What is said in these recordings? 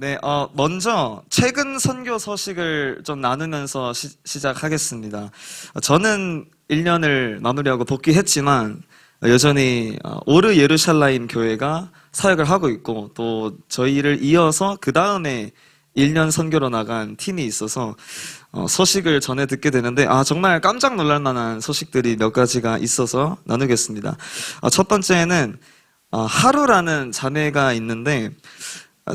네, 먼저 최근 선교 소식을 좀 나누면서 시작하겠습니다. 저는 1년을 마무리하고 복귀했지만 여전히 오르 예루살렘 교회가 사역을 하고 있고 또 저희를 이어서 그 다음에 1년 선교로 나간 팀이 있어서 소식을 전해 듣게 되는데 정말 깜짝 놀랄 만한 소식들이 몇 가지가 있어서 나누겠습니다. 첫 번째는 하루라는 자매가 있는데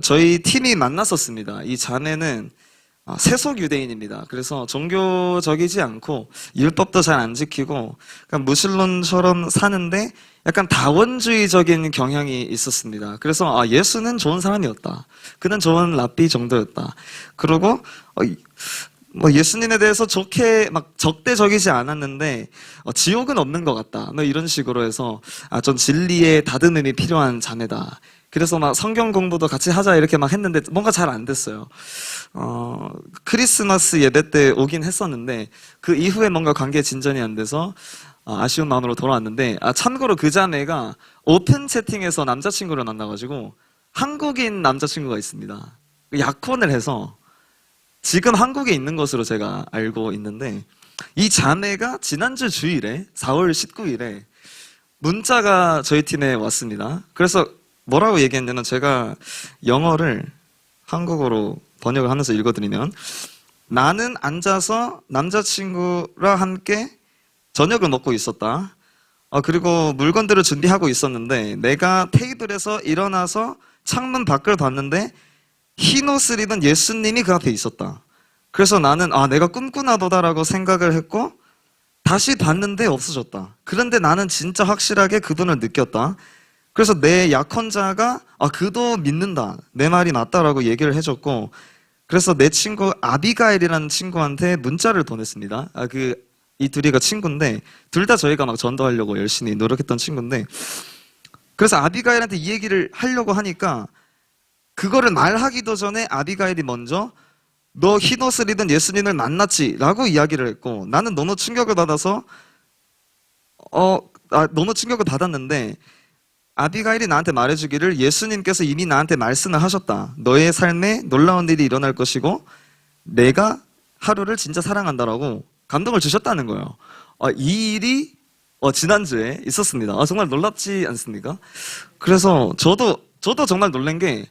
저희 팀이 만났었습니다. 이 자매는 세속 유대인입니다. 그래서 종교적이지 않고 율법도 잘 안 지키고 무슬림처럼 사는데 약간 다원주의적인 경향이 있었습니다. 그래서 예수는 좋은 사람이었다. 그는 좋은 랍비 정도였다. 그리고 예수님에 대해서 좋게 막 적대적이지 않았는데 지옥은 없는 것 같다. 이런 식으로 해서 좀 진리의 다듬음이 필요한 자매다. 그래서 막 성경 공부도 같이 하자 이렇게 막 했는데 뭔가 잘 안 됐어요. 크리스마스 예배 때 오긴 했었는데 그 이후에 뭔가 관계 진전이 안 돼서 아쉬운 마음으로 돌아왔는데 참고로 그 자매가 오픈 채팅에서 남자친구를 만나가지고 한국인 남자친구가 있습니다. 약혼을 해서 지금 한국에 있는 것으로 제가 알고 있는데 이 자매가 지난주 주일에 4월 19일에 문자가 저희 팀에 왔습니다. 그래서 뭐라고 얘기했냐면 제가 영어를 한국어로 번역을 하면서 읽어드리면 나는 앉아서 남자친구랑 함께 저녁을 먹고 있었다. 그리고 물건들을 준비하고 있었는데 내가 테이블에서 일어나서 창문 밖을 봤는데 흰 옷을 입은 예수님이 그 앞에 있었다. 그래서 나는 내가 꿈꾸나 보다라고 생각을 했고 다시 봤는데 없어졌다. 그런데 나는 진짜 확실하게 그분을 느꼈다. 그래서 내 약혼자가 그도 믿는다. 내 말이 맞다라고 얘기를 해줬고 그래서 내 친구 아비가일이라는 친구한테 문자를 보냈습니다. 이 둘이가 친구인데 둘 다 저희가 막 전도하려고 열심히 노력했던 친구인데 그래서 아비가일한테 이 얘기를 하려고 하니까 그거를 말하기도 전에 아비가일이 먼저 너 흰옷을 입은 예수님을 만났지? 라고 이야기를 했고 나는 너무 충격을 받아서 너무 충격을 받았는데 아비가일이 나한테 말해주기를 예수님께서 이미 나한테 말씀을 하셨다. 너의 삶에 놀라운 일이 일어날 것이고 내가 하루를 진짜 사랑한다라고 감동을 주셨다는 거예요. 이 일이 지난주에 있었습니다. 정말 놀랍지 않습니까? 그래서 저도 정말 놀란 게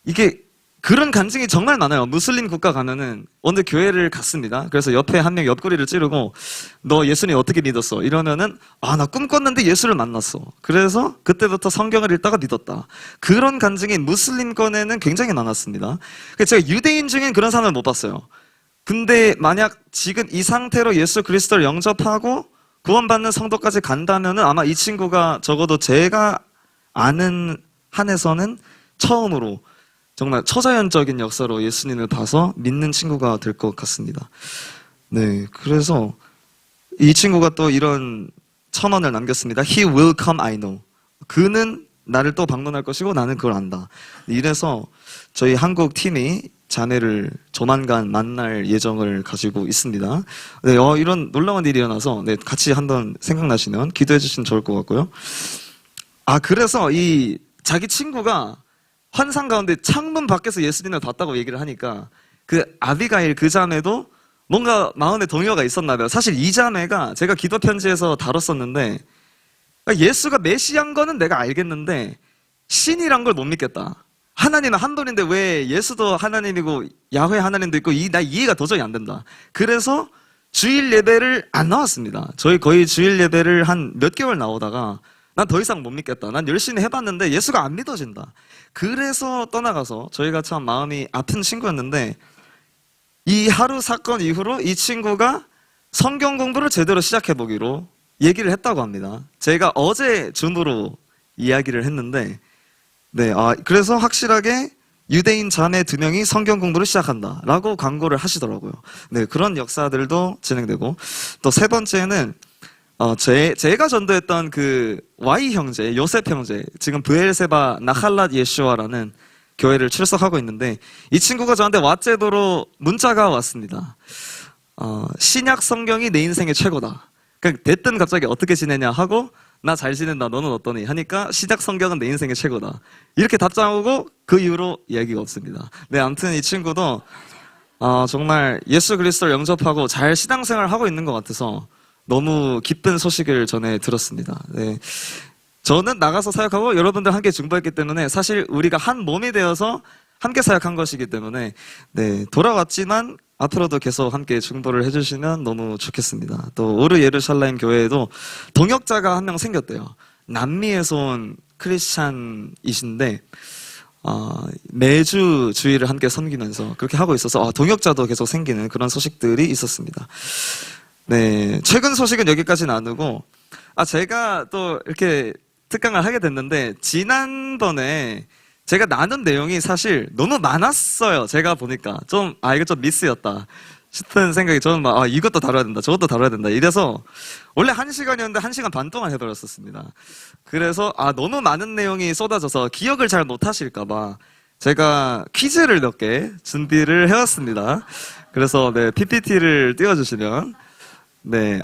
이게 그런 간증이 정말 많아요. 무슬림 국가 가면은 어느 교회를 갔습니다. 그래서 옆에 한 명 옆구리를 찌르고 너 예수님 어떻게 믿었어? 이러면은 나 꿈꿨는데 예수를 만났어. 그래서 그때부터 성경을 읽다가 믿었다. 그런 간증이 무슬림권에는 굉장히 많았습니다. 제가 유대인 중엔 그런 사람을 못 봤어요. 근데 만약 지금 이 상태로 예수 그리스도를 영접하고 구원받는 성도까지 간다면은 아마 이 친구가 적어도 제가 아는 한에서는 처음으로 정말 초자연적인 역사로 예수님을 봐서 믿는 친구가 될 것 같습니다. 네, 그래서 이 친구가 또 이런 첨언을 남겼습니다. He will come, I know. 그는 나를 또 방문할 것이고 나는 그걸 안다. 이래서 저희 한국 팀이 자매를 조만간 만날 예정을 가지고 있습니다. 네, 이런 놀라운 일이 일어나서 같이 한번 생각나시면 기도해 주시면 좋을 것 같고요. 그래서 이 자기 친구가 환상 가운데 창문 밖에서 예수님을 봤다고 얘기를 하니까 그 아비가일 그 자매도 뭔가 마음에 동요가 있었나 봐요. 사실 이 자매가 제가 기도 편지에서 다뤘었는데 예수가 메시아인 거는 내가 알겠는데 신이란 걸 못 믿겠다. 하나님은 한 분인데 왜 예수도 하나님이고 야훼 하나님도 있고 나 이해가 도저히 안 된다. 그래서 주일 예배를 안 나왔습니다. 저희 거의 주일 예배를 한 몇 개월 나오다가 난 더 이상 못 믿겠다. 난 열심히 해봤는데 예수가 안 믿어진다. 그래서 떠나가서 저희가 참 마음이 아픈 친구였는데 이 하루 사건 이후로 이 친구가 성경 공부를 제대로 시작해보기로 얘기를 했다고 합니다. 제가 어제 줌으로 이야기를 했는데 그래서 확실하게 유대인 자매 2명이 성경 공부를 시작한다 라고 광고를 하시더라고요. 네, 그런 역사들도 진행되고 또 세 번째는 제가 전도했던 그 Y 형제, 요셉 형제, 지금 브엘세바 나할랏 예슈아라는 교회를 출석하고 있는데 이 친구가 저한테 왓제도로 문자가 왔습니다. 신약 성경이 내 인생의 최고다. 그러니까 대뜸 갑자기 어떻게 지내냐 하고 나 잘 지낸다. 너는 어떠니? 하니까 시작 성경은 내 인생의 최고다. 이렇게 답장하고 그 이후로 이야기가 없습니다. 네, 아무튼 이 친구도 정말 예수 그리스도를 영접하고 잘 신앙생활을 하고 있는 것 같아서 너무 기쁜 소식을 전해 들었습니다. 네. 저는 나가서 사역하고 여러분들 함께 중보했기 때문에 사실 우리가 한 몸이 되어서 함께 사역한 것이기 때문에 네, 돌아왔지만 앞으로도 계속 함께 중보를 해주시면 너무 좋겠습니다. 또 오르 예루살렘 교회에도 동역자가 한 명 생겼대요. 남미에서 온 크리스찬이신데 매주 주일을 함께 섬기면서 그렇게 하고 있어서 동역자도 계속 생기는 그런 소식들이 있었습니다. 네, 최근 소식은 여기까지 나누고 제가 또 이렇게 특강을 하게 됐는데 지난번에 제가 나눈 내용이 사실 너무 많았어요. 제가 보니까 이거 좀 미스였다 싶은 생각이 저는 이것도 다뤄야 된다 저것도 다뤄야 된다 이래서 원래 1시간이었는데 1시간 반 동안 해버렸었습니다. 그래서 너무 많은 내용이 쏟아져서 기억을 잘 못하실까봐 제가 퀴즈를 몇 개 준비를 해왔습니다. 그래서 네, PPT를 띄워주시면 네,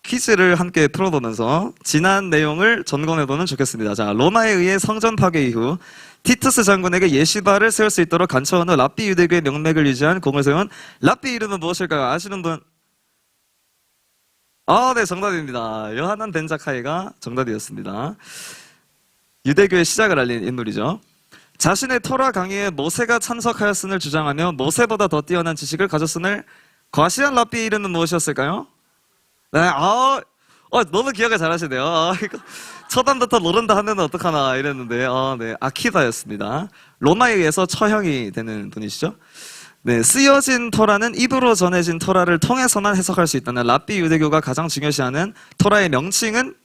퀴즈를 함께 풀어보면서 지난 내용을 점검해보면 좋겠습니다. 자, 로마에 의해 성전 파괴 이후 티투스 장군에게 예시바를 세울 수 있도록 간처한 후 랍비 유대교의 명맥을 유지한 공을 세운 랍비 이름은 무엇일까요? 아시는 분? 네, 정답입니다. 요하난 벤 자카이가 정답이었습니다. 유대교의 시작을 알린 인물이죠. 자신의 토라 강의에 모세가 참석하였음을 주장하며 모세보다 더 뛰어난 지식을 가졌음을 과시한 랍비 이름은 무엇이었을까요? 네, 너무 기억을 잘하시네요. 이거 처단부터 모른다 하면 어떡하나 이랬는데, 네, 아키바였습니다. 로마에 의해서 처형이 되는 분이시죠. 네, 쓰여진 토라는 입으로 전해진 토라를 통해서만 해석할 수 있다는 랍비 유대교가 가장 중요시하는 토라의 명칭은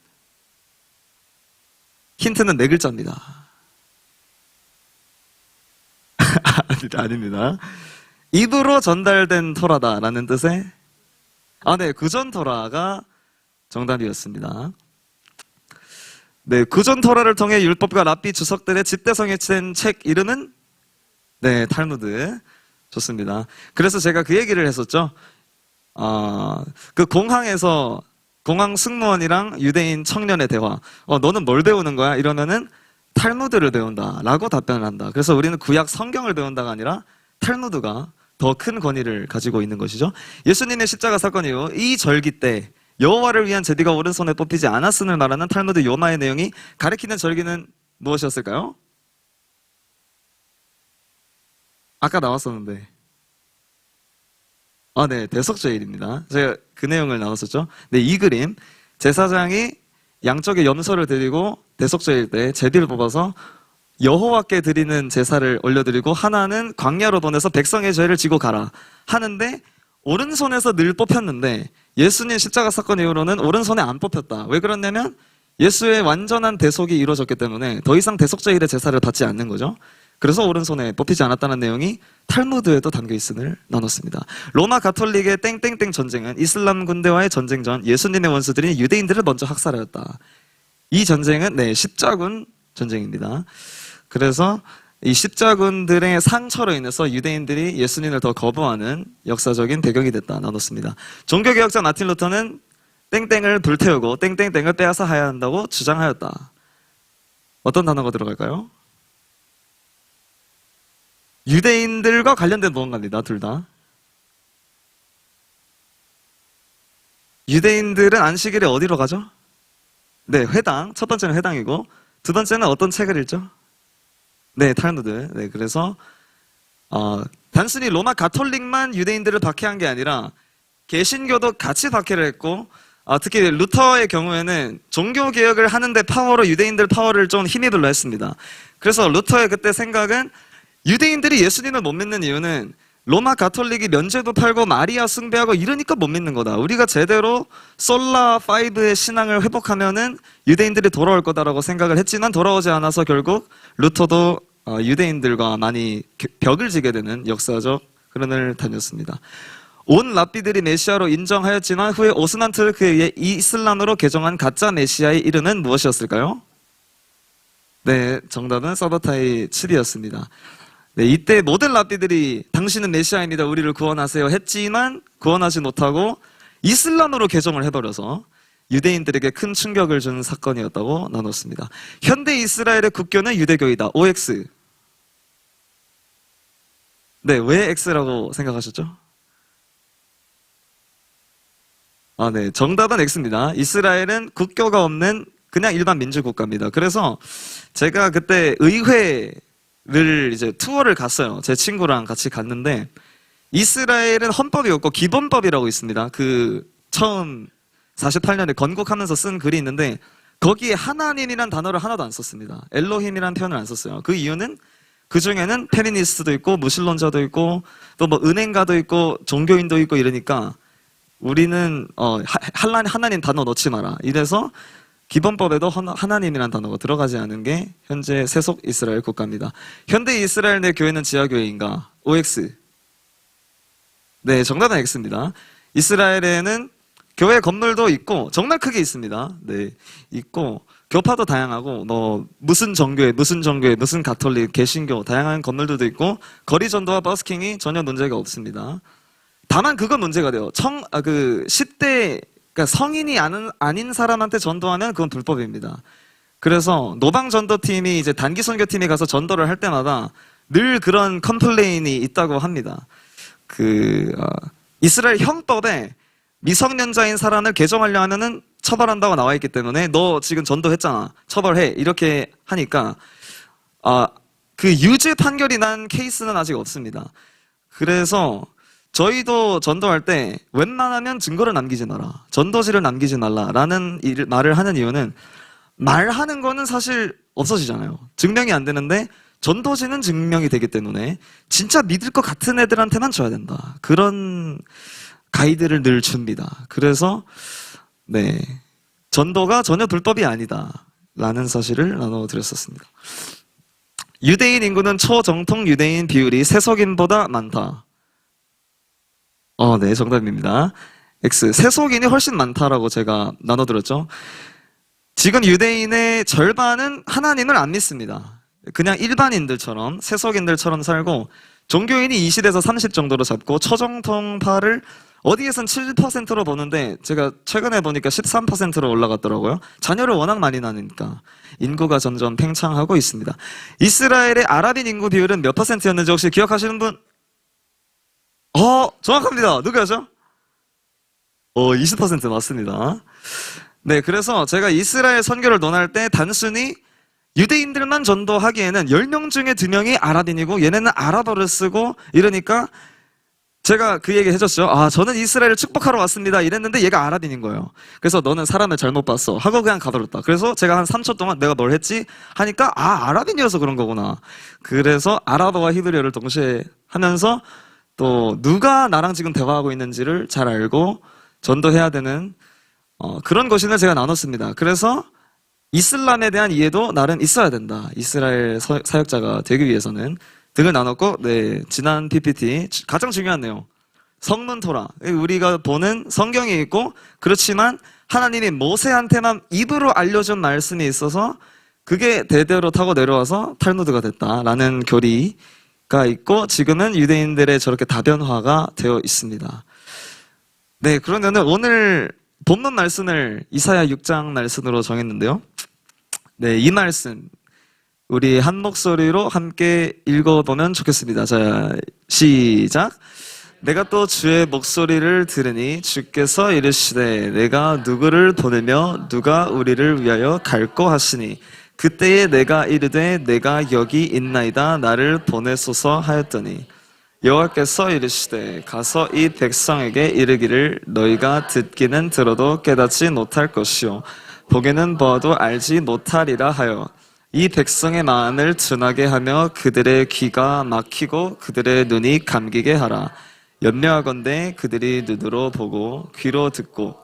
힌트는 4글자입니다. 아닙니다. 입으로 전달된 토라다라는 뜻의 네, 구전 토라가 정답이었습니다. 네, 구전 토라를 통해 율법과 랍비 주석들의 집대성에 된 책 이름은 네, 탈무드. 좋습니다. 그래서 제가 그 얘기를 했었죠. 그 공항에서 공항 승무원이랑 유대인 청년의 대화. 너는 뭘 배우는 거야? 이러면은 탈무드를 배운다라고 답변을 한다. 그래서 우리는 구약 성경을 배운다가 아니라 탈무드가 더 큰 권위를 가지고 있는 것이죠. 예수님의 십자가 사건 이후 이 절기 때 여호와를 위한 제비가 오른손에 뽑히지 않았음을 말하는 탈무드 요마의 내용이 가리키는 절기는 무엇이었을까요? 아까 나왔었는데 네, 대속죄일입니다. 제가 그 내용을 나눴었죠. 네, 이 그림 제사장이 양쪽에 염소를 드리고 대속죄일 때 제비를 뽑아서 여호와께 드리는 제사를 올려드리고 하나는 광야로 보내서 백성의 죄를 지고 가라 하는데 오른손에서 늘 뽑혔는데 예수님 십자가 사건 이후로는 오른손에 안 뽑혔다. 왜 그러냐면 예수의 완전한 대속이 이루어졌기 때문에 더 이상 대속죄일의 제사를 받지 않는 거죠. 그래서 오른손에 뽑히지 않았다는 내용이 탈무드에도 담겨 있음을 나눴습니다. 로마 가톨릭의 땡땡땡 전쟁은 이슬람 군대와의 전쟁 전 예수님의 원수들인 유대인들을 먼저 학살하였다. 이 전쟁은 네, 십자군 전쟁입니다. 그래서 이 십자군들의 상처로 인해서 유대인들이 예수님을 더 거부하는 역사적인 배경이 됐다 나눴습니다. 종교개혁자 마틴 루터는 땡땡을 불태우고 땡땡땡을 빼앗아 하야 한다고 주장하였다. 어떤 단어가 들어갈까요? 유대인들과 관련된 무언가입니다. 둘 다. 유대인들은 안식일에 어디로 가죠? 네, 회당. 첫 번째는 회당이고 두 번째는 어떤 책을 읽죠? 네, 탈무드. 네, 그래서 단순히 로마 가톨릭만 유대인들을 박해한 게 아니라 개신교도 같이 박해를 했고 특히 루터의 경우에는 종교개혁을 하는데 파워로 유대인들 파워를 좀 힘입으려 했습니다. 그래서 루터의 그때 생각은 유대인들이 예수님을 못 믿는 이유는 로마 가톨릭이 면죄도 팔고 마리아 숭배하고 이러니까 못 믿는 거다. 우리가 제대로 솔라5의 신앙을 회복하면은 유대인들이 돌아올 거다라고 생각을 했지만 돌아오지 않아서 결국 루터도 유대인들과 많이 벽을 지게 되는 역사적 흐름을 다녔습니다. 온 랍비들이 메시아로 인정하였지만 후에 오스만 투르크에 의해 이슬람으로 개종한 가짜 메시아의 이름은 무엇이었을까요? 네, 정답은 사바타이 칩이었습니다. 네, 이때 모든 랍비들이 당신은 메시아입니다. 우리를 구원하세요 했지만 구원하지 못하고 이슬람으로 개종을 해버려서 유대인들에게 큰 충격을 준 사건이었다고 나눴습니다. 현대 이스라엘의 국교는 유대교이다. OX. 네, 왜 X라고 생각하셨죠? 아, 네. 정답은 X입니다. 이스라엘은 국교가 없는 그냥 일반 민주국가입니다. 그래서 제가 그때 의회를 이제 투어를 갔어요. 제 친구랑 같이 갔는데 이스라엘은 헌법이 없고 기본법이라고 있습니다. 그 처음 48년에 건국하면서 쓴 글이 있는데 거기에 하나님이란 단어를 하나도 안 썼습니다. 엘로힘이란 표현을 안 썼어요. 그 이유는 그 중에는 페미니스트도 있고 무신론자도 있고 또 뭐 은행가도 있고 종교인도 있고 이러니까 우리는 하나님 단어 넣지 마라. 이래서 기본법에도 하나님이란 단어가 들어가지 않은 게 현재 세속 이스라엘 국가입니다. 현대 이스라엘 내 교회는 지하교회인가? OX. 네, 정답은 X입니다. 이스라엘에는 교회 건물도 있고 정말 크게 있습니다. 네, 있고 교파도 다양하고 무슨 정교회, 무슨 가톨릭, 개신교 다양한 건물들도 있고 거리 전도와 버스킹이 전혀 문제가 없습니다. 다만 그건 문제가 돼요. 10대 그러니까 성인이 아닌 사람한테 전도하면 그건 불법입니다. 그래서 노방 전도팀이 이제 단기 선교팀이 가서 전도를 할 때마다 늘 그런 컴플레인이 있다고 합니다. 이스라엘 형법에 미성년자인 사람을 개정하려 하면은 처벌한다고 나와 있기 때문에 너 지금 전도했잖아. 처벌해. 이렇게 하니까 그 유죄 판결이 난 케이스는 아직 없습니다. 그래서 저희도 전도할 때 웬만하면 증거를 남기지 마라. 전도지를 남기지 말라라는 말을 하는 이유는 말하는 거는 사실 없어지잖아요. 증명이 안 되는데 전도지는 증명이 되기 때문에 진짜 믿을 것 같은 애들한테만 줘야 된다. 그런 가이드를 늘 줍니다. 그래서 네, 전도가 전혀 불법이 아니다 라는 사실을 나눠드렸었습니다. 유대인 인구는 초정통 유대인 비율이 세속인보다 많다. 네, 정답입니다. X. 세속인이 훨씬 많다라고 제가 나눠드렸죠. 지금 유대인의 절반은 하나님을 안 믿습니다. 그냥 일반인들처럼 세속인들처럼 살고 종교인이 20에서 30 정도로 잡고 초정통파를 어디에선 7%로 보는데 제가 최근에 보니까 13%로 올라갔더라고요. 자녀를 워낙 많이 낳으니까 인구가 점점 팽창하고 있습니다. 이스라엘의 아랍인 인구 비율은 몇 %였는지 혹시 기억하시는 분? 정확합니다. 누구였죠? 20% 맞습니다. 네, 그래서 제가 이스라엘 선교를 논할 때 단순히 유대인들만 전도하기에는 10명 중에 2명이 아랍인이고 얘네는 아랍어를 쓰고 이러니까 제가 그 얘기 해줬죠. 저는 이스라엘을 축복하러 왔습니다. 이랬는데 얘가 아랍인인 거예요. 그래서 너는 사람을 잘못 봤어 하고 그냥 가버렸다. 그래서 제가 한 3초 동안 내가 뭘 했지? 하니까 아랍인이어서 그런 거구나. 그래서 아랍어와 히브리어를 동시에 하면서 또 누가 나랑 지금 대화하고 있는지를 잘 알고 전도해야 되는 그런 것인을 제가 나눴습니다. 그래서 이슬람에 대한 이해도 나름 있어야 된다. 이스라엘 사역자가 되기 위해서는 등을 나눴고, 네, 지난 PPT 가장 중요한 내용, 성문 토라. 우리가 보는 성경이 있고 그렇지만 하나님이 모세한테만 입으로 알려준 말씀이 있어서 그게 대대로 타고 내려와서 탈무드가 됐다라는 교리가 있고 지금은 유대인들의 저렇게 다변화가 되어 있습니다. 네, 그러면은 오늘 본문 말씀을 이사야 6장 말씀으로 정했는데요. 네, 이 말씀 우리 한 목소리로 함께 읽어보면 좋겠습니다. 자, 시작. 내가 또 주의 목소리를 들으니 주께서 이르시되 내가 누구를 보내며 누가 우리를 위하여 갈꼬 하시니 그때에 내가 이르되 내가 여기 있나이다 나를 보내소서 하였더니 여호와께서 이르시되 가서 이 백성에게 이르기를 너희가 듣기는 들어도 깨닫지 못할 것이요 보기는 보아도 알지 못하리라 하여 이 백성의 마음을 둔하게 하며 그들의 귀가 막히고 그들의 눈이 감기게 하라. 염려하건대 그들이 눈으로 보고 귀로 듣고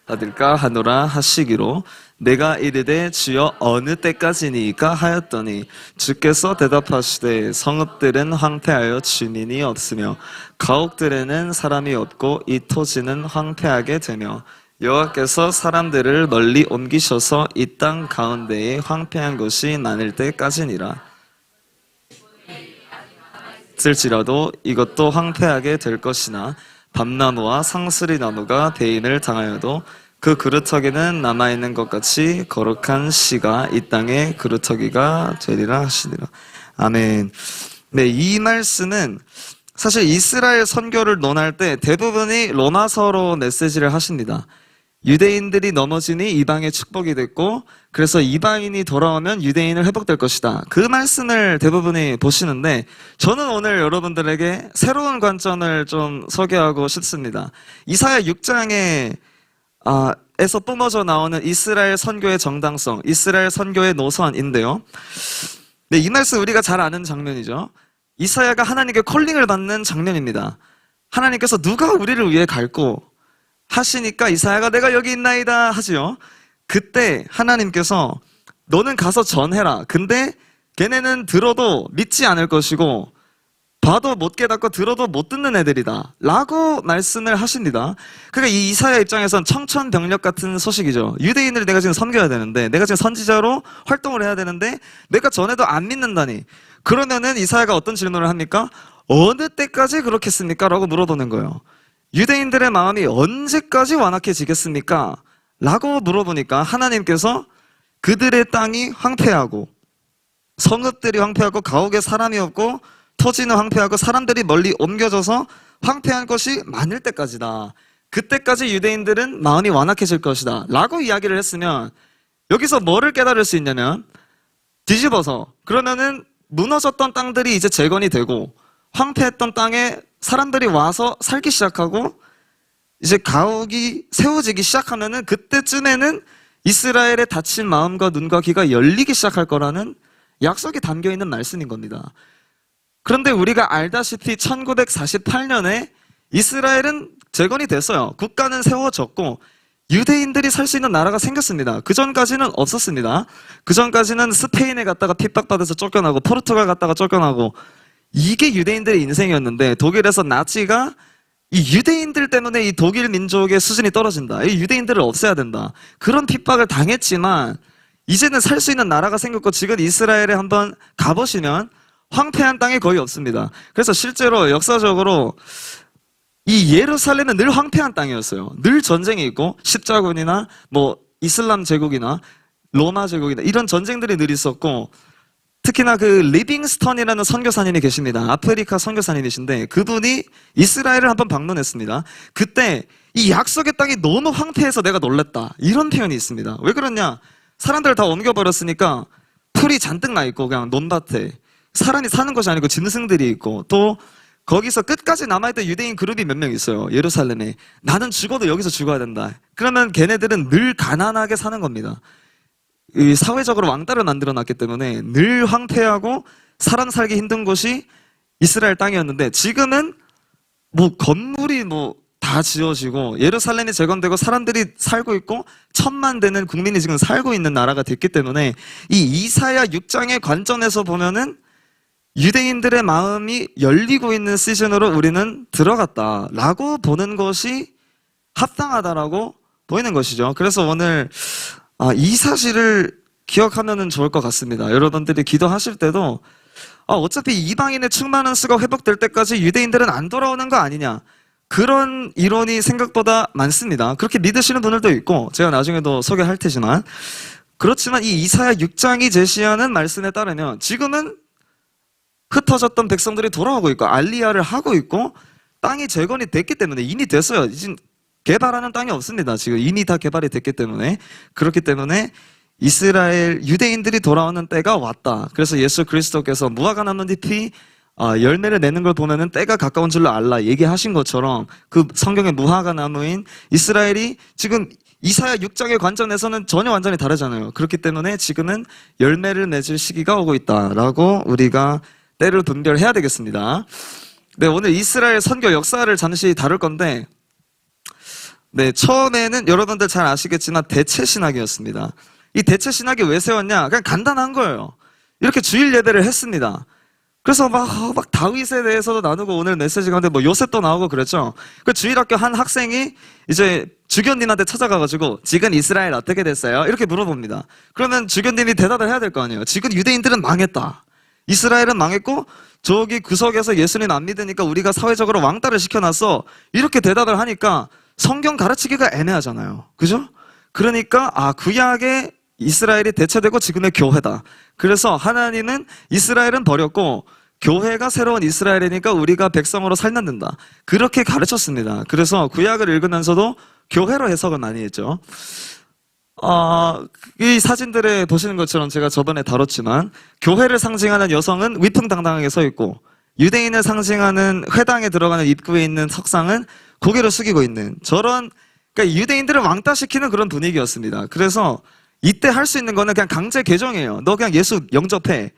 받을까 하노라 하시기로 내가 이르되 주여 어느 때까지니까 하였더니 주께서 대답하시되 성읍들은 황폐하여 주민이 없으며 가옥들에는 사람이 없고 이 토지는 황폐하게 되며 여호와께서 사람들을 멀리 옮기셔서 이 땅 가운데에 황폐한 곳이 많을 때까지니라. 쓸지라도 이것도 황폐하게 될 것이나 밤나무와 상수리 나무가 대인을 당하여도 그 그루터기는 남아있는 것 같이 거룩한 씨가 이 땅의 그루터기가 되리라 하시니라. 아멘. 네, 이 말씀은 사실 이스라엘 선교를 논할 때 대부분이 로마서로 메시지를 하십니다. 유대인들이 넘어지니 이방의 축복이 됐고, 그래서 이방인이 돌아오면 유대인을 회복될 것이다. 그 말씀을 대부분이 보시는데, 저는 오늘 여러분들에게 새로운 관점을 좀 소개하고 싶습니다. 이사야 6장에 에서 뿜어져 나오는 이스라엘 선교의 정당성, 이스라엘 선교의 노선인데요. 네, 이 말씀 우리가 잘 아는 장면이죠. 이사야가 하나님께 콜링을 받는 장면입니다. 하나님께서 누가 우리를 위해 갈고 하시니까 이사야가 내가 여기 있나이다 하지요. 그때 하나님께서 너는 가서 전해라. 근데 걔네는 들어도 믿지 않을 것이고 봐도 못 깨닫고 들어도 못 듣는 애들이다 라고 말씀을 하십니다. 그러니까 이 이사야 입장에선 청천벽력 같은 소식이죠. 유대인을 내가 지금 섬겨야 되는데, 내가 지금 선지자로 활동을 해야 되는데 내가 전해도 안 믿는다니. 그러면은 이사야가 어떤 질문을 합니까? 어느 때까지 그렇겠습니까? 라고 물어보는 거예요. 유대인들의 마음이 언제까지 완악해지겠습니까? 라고 물어보니까 하나님께서 그들의 땅이 황폐하고 성읍들이 황폐하고 가옥에 사람이 없고 토지는 황폐하고 사람들이 멀리 옮겨져서 황폐한 것이 많을 때까지다. 그때까지 유대인들은 마음이 완악해질 것이다 라고 이야기를 했으면, 여기서 뭐를 깨달을 수 있냐면, 뒤집어서 그러면은 무너졌던 땅들이 이제 재건이 되고 황폐했던 땅에 사람들이 와서 살기 시작하고 이제 가옥이 세워지기 시작하면은 그때쯤에는 이스라엘의 닫힌 마음과 눈과 귀가 열리기 시작할 거라는 약속이 담겨있는 말씀인 겁니다. 그런데 우리가 알다시피 1948년에 이스라엘은 재건이 됐어요. 국가는 세워졌고 유대인들이 살 수 있는 나라가 생겼습니다. 그 전까지는 없었습니다. 그 전까지는 스페인에 갔다가 핍박받아서 쫓겨나고 포르투갈 갔다가 쫓겨나고, 이게 유대인들의 인생이었는데 독일에서 나치가 이 유대인들 때문에 이 독일 민족의 수준이 떨어진다, 이 유대인들을 없애야 된다, 그런 핍박을 당했지만 이제는 살 수 있는 나라가 생겼고, 지금 이스라엘에 한번 가보시면 황폐한 땅이 거의 없습니다. 그래서 실제로 역사적으로 이 예루살렘은 늘 황폐한 땅이었어요. 늘 전쟁이 있고 십자군이나 뭐 이슬람 제국이나 로마 제국이나 이런 전쟁들이 늘 있었고, 특히나 그 리빙스턴이라는 선교사님이 계십니다. 아프리카 선교사님이신데 그분이 이스라엘을 한번 방문했습니다. 그때 이 약속의 땅이 너무 황폐해서 내가 놀랐다, 이런 표현이 있습니다. 왜 그러냐? 사람들 다 옮겨버렸으니까 풀이 잔뜩 나 있고 그냥 논밭에 사람이 사는 것이 아니고 짐승들이 있고, 또 거기서 끝까지 남아있던 유대인 그룹이 몇 명 있어요. 예루살렘에. 나는 죽어도 여기서 죽어야 된다. 그러면 걔네들은 늘 가난하게 사는 겁니다. 이 사회적으로 왕따를 만들어놨기 때문에 늘 황폐하고 사람 살기 힘든 곳이 이스라엘 땅이었는데, 지금은 뭐 건물이 뭐 다 지어지고 예루살렘이 재건되고 사람들이 살고 있고 1000만 되는 국민이 지금 살고 있는 나라가 됐기 때문에, 이 이사야 6장의 관점에서 보면은 유대인들의 마음이 열리고 있는 시즌으로 우리는 들어갔다라고 보는 것이 합당하다라고 보이는 것이죠. 그래서 오늘 이 사실을 기억하면 좋을 것 같습니다. 여러분들이 기도하실 때도 어차피 이방인의 충만한 수가 회복될 때까지 유대인들은 안 돌아오는 거 아니냐, 그런 이론이 생각보다 많습니다. 그렇게 믿으시는 분들도 있고 제가 나중에도 소개할 테지만, 그렇지만 이 이사야 6장이 제시하는 말씀에 따르면 지금은 흩어졌던 백성들이 돌아오고 있고 알리야를 하고 있고 땅이 재건이 됐기 때문에, 이미 됐어요. 지금 개발하는 땅이 없습니다. 지금 이미 다 개발이 됐기 때문에. 그렇기 때문에 이스라엘 유대인들이 돌아오는 때가 왔다. 그래서 예수 그리스도께서 무화과 나뭇잎이 열매를 내는 걸 보면은 때가 가까운 줄로 알라 얘기하신 것처럼, 그 성경의 무화과 나무인 이스라엘이 지금 이사야 6장의 관점에서는 전혀 완전히 다르잖아요. 그렇기 때문에 지금은 열매를 맺을 시기가 오고 있다라고 우리가 때를 분별해야 되겠습니다. 네, 오늘 이스라엘 선교 역사를 잠시 다룰 건데, 네, 처음에는 여러분들 잘 아시겠지만 대체 신학이었습니다. 이 대체 신학이 왜 세웠냐? 그냥 간단한 거예요. 이렇게 주일 예배를 했습니다. 그래서 막 다윗에 대해서도 나누고, 오늘 메시지 가운데 뭐 요셉도 나오고 그랬죠. 그 주일학교 한 학생이 이제 주교님한테 찾아가가지고 지금 이스라엘 어떻게 됐어요? 이렇게 물어봅니다. 그러면 주교님이 대답을 해야 될 거 아니에요. 지금 유대인들은 망했다. 이스라엘은 망했고 저기 구석에서 예수님 안 믿으니까 우리가 사회적으로 왕따를 시켜놨어. 이렇게 대답을 하니까 성경 가르치기가 애매하잖아요. 그죠? 그러니까 구약의 이스라엘이 대체되고 지금의 교회다. 그래서 하나님은 이스라엘은 버렸고 교회가 새로운 이스라엘이니까 우리가 백성으로 살는다. 그렇게 가르쳤습니다. 그래서 구약을 읽으면서도 교회로 해석을 많이 했죠. 이 사진들에 보시는 것처럼 제가 저번에 다뤘지만 교회를 상징하는 여성은 위풍당당하게 서 있고 유대인을 상징하는 회당에 들어가는 입구에 있는 석상은 고개를 숙이고 있는 저런, 그러니까 유대인들을 왕따시키는 그런 분위기였습니다. 그래서 이때 할 수 있는 거는 그냥 강제 개종이에요. 너 그냥 예수 영접해.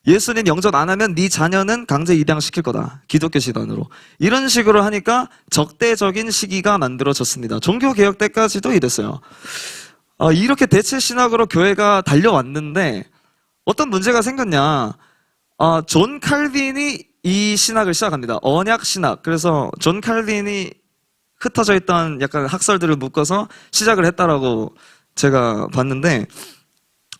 예수님 영접 안 하면 네 자녀는 강제 입양시킬 거다. 기독교 시단으로. 이런 식으로 하니까 적대적인 시기가 만들어졌습니다. 종교개혁 때까지도 이랬어요. 이렇게 대체 신학으로 교회가 달려왔는데 어떤 문제가 생겼냐. 존 칼빈이 이 신학을 시작합니다. 언약 신학. 그래서 존 칼빈이 흩어져 있던 약간 학설들을 묶어서 시작을 했다라고 제가 봤는데,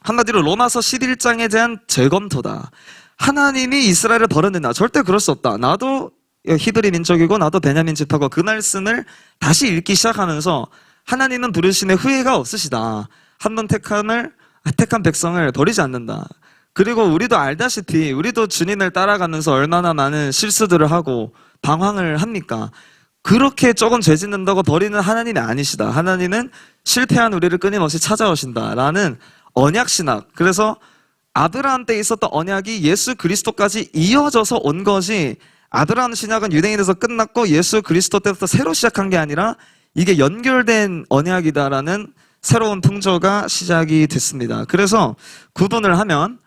한마디로 로마서 11장에 대한 재검토다. 하나님이 이스라엘을 버렸는다. 절대 그럴 수 없다. 나도 히브리 민족이고 나도 베냐민 집하고 그 말씀을 다시 읽기 시작하면서 하나님은 부르심에 후회가 없으시다. 한 번 택한 백성을 버리지 않는다. 그리고 우리도 알다시피 우리도 주님을 따라가면서 얼마나 많은 실수들을 하고 방황을 합니까? 그렇게 조금 죄 짓는다고 버리는 하나님이 아니시다. 하나님은 실패한 우리를 끊임없이 찾아오신다라는 언약신학. 그래서 아브라함 때 있었던 언약이 예수 그리스도까지 이어져서 온 것이, 아브라함 신학은 유대인에서 끝났고 예수 그리스도 때부터 새로 시작한 게 아니라 이게 연결된 언약이다라는 새로운 풍조가 시작이 됐습니다. 그래서 구분을 하면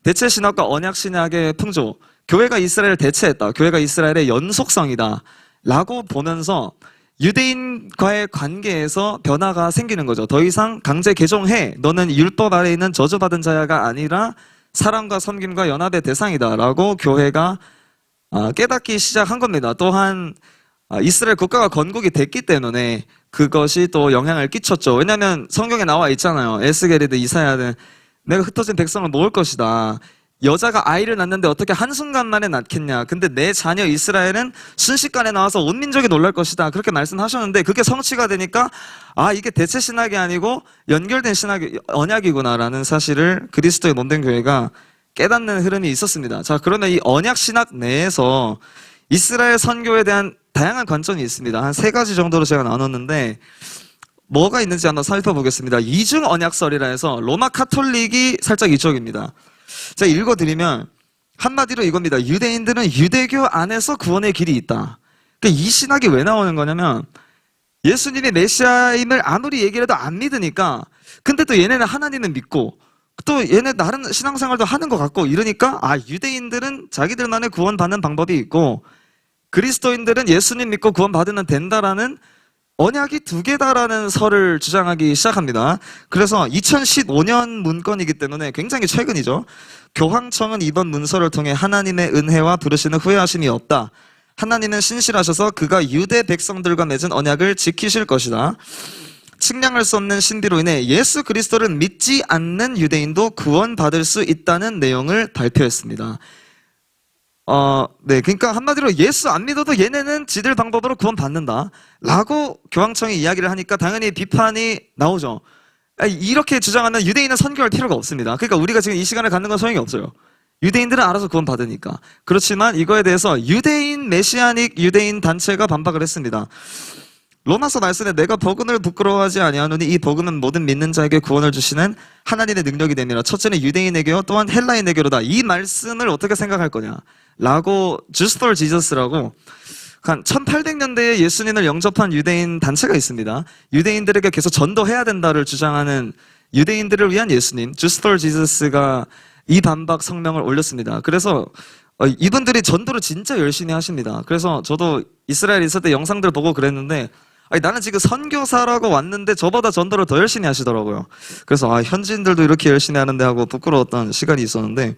대체 신학과 언약 신학의 풍조, 교회가 이스라엘을 대체했다. 교회가 이스라엘의 연속성이다. 라고 보면서 유대인과의 관계에서 변화가 생기는 거죠. 더 이상 강제 개종해. 너는 율법 아래 있는 저주받은 자야가 아니라 사랑과 섬김과 연합의 대상이다. 라고 교회가 깨닫기 시작한 겁니다. 또한 이스라엘 국가가 건국이 됐기 때문에 그것이 또 영향을 끼쳤죠. 왜냐하면 성경에 나와 있잖아요. 에스겔이든 이사야든 내가 흩어진 백성을 모을 것이다. 여자가 아이를 낳는데 어떻게 한순간만에 낳겠냐. 근데 내 자녀 이스라엘은 순식간에 나와서 온 민족이 놀랄 것이다. 그렇게 말씀하셨는데 그게 성취가 되니까 이게 대체 신학이 아니고 연결된 신학이 언약이구나라는 사실을 그리스도의 몸된 교회가 깨닫는 흐름이 있었습니다. 자, 그러면 이 언약 신학 내에서 이스라엘 선교에 대한 다양한 관점이 있습니다. 한 3가지 정도로 제가 나눴는데 뭐가 있는지 한번 살펴보겠습니다. 이중 언약설이라 해서 로마 카톨릭이 살짝 이쪽입니다. 제가 읽어드리면 한마디로 이겁니다. 유대인들은 유대교 안에서 구원의 길이 있다. 그러니까 이 신학이 왜 나오는 거냐면 예수님이 메시아임을 아무리 얘기를 해도 안 믿으니까, 근데 또 얘네는 하나님은 믿고 또 얘네 다른 신앙생활도 하는 것 같고 이러니까 유대인들은 자기들만의 구원받는 방법이 있고 그리스도인들은 예수님 믿고 구원받으면 된다라는 언약이 2개다라는 설을 주장하기 시작합니다. 그래서 2015년 문건이기 때문에 굉장히 최근이죠. 교황청은 이번 문서를 통해 하나님의 은혜와 부르시는 후회하심이 없다. 하나님은 신실하셔서 그가 유대 백성들과 맺은 언약을 지키실 것이다. 측량할 수 없는 신비로 인해 예수 그리스도를 믿지 않는 유대인도 구원받을 수 있다는 내용을 발표했습니다. 네, 그러니까 한마디로 예수 안 믿어도 얘네는 지들 방법으로 구원받는다 라고 교황청이 이야기를 하니까 당연히 비판이 나오죠. 이렇게 주장하면 유대인은 선교할 필요가 없습니다. 그러니까 우리가 지금 이 시간을 갖는 건 소용이 없어요. 유대인들은 알아서 구원받으니까. 그렇지만 이거에 대해서 유대인 메시아닉 유대인 단체가 반박을 했습니다. 로마서 말씀에 내가 복음을 부끄러워하지 아니하노니 이 복음은 모든 믿는 자에게 구원을 주시는 하나님의 능력이 됨이라. 첫째는 유대인에게요 또한 헬라인에게로다. 이 말씀을 어떻게 생각할 거냐 라고 Just for Jesus라고 한 1800년대에 예수님을 영접한 유대인 단체가 있습니다. 유대인들에게 계속 전도해야 된다를 주장하는 유대인들을 위한 예수님 Just for Jesus가 이 반박 성명을 올렸습니다. 그래서 이분들이 전도를 진짜 열심히 하십니다. 그래서 저도 이스라엘 있을 때 영상들 보고 그랬는데 나는 지금 선교사라고 왔는데 저보다 전도를 더 열심히 하시더라고요. 그래서 현지인들도 이렇게 열심히 하는데 하고 부끄러웠던 시간이 있었는데,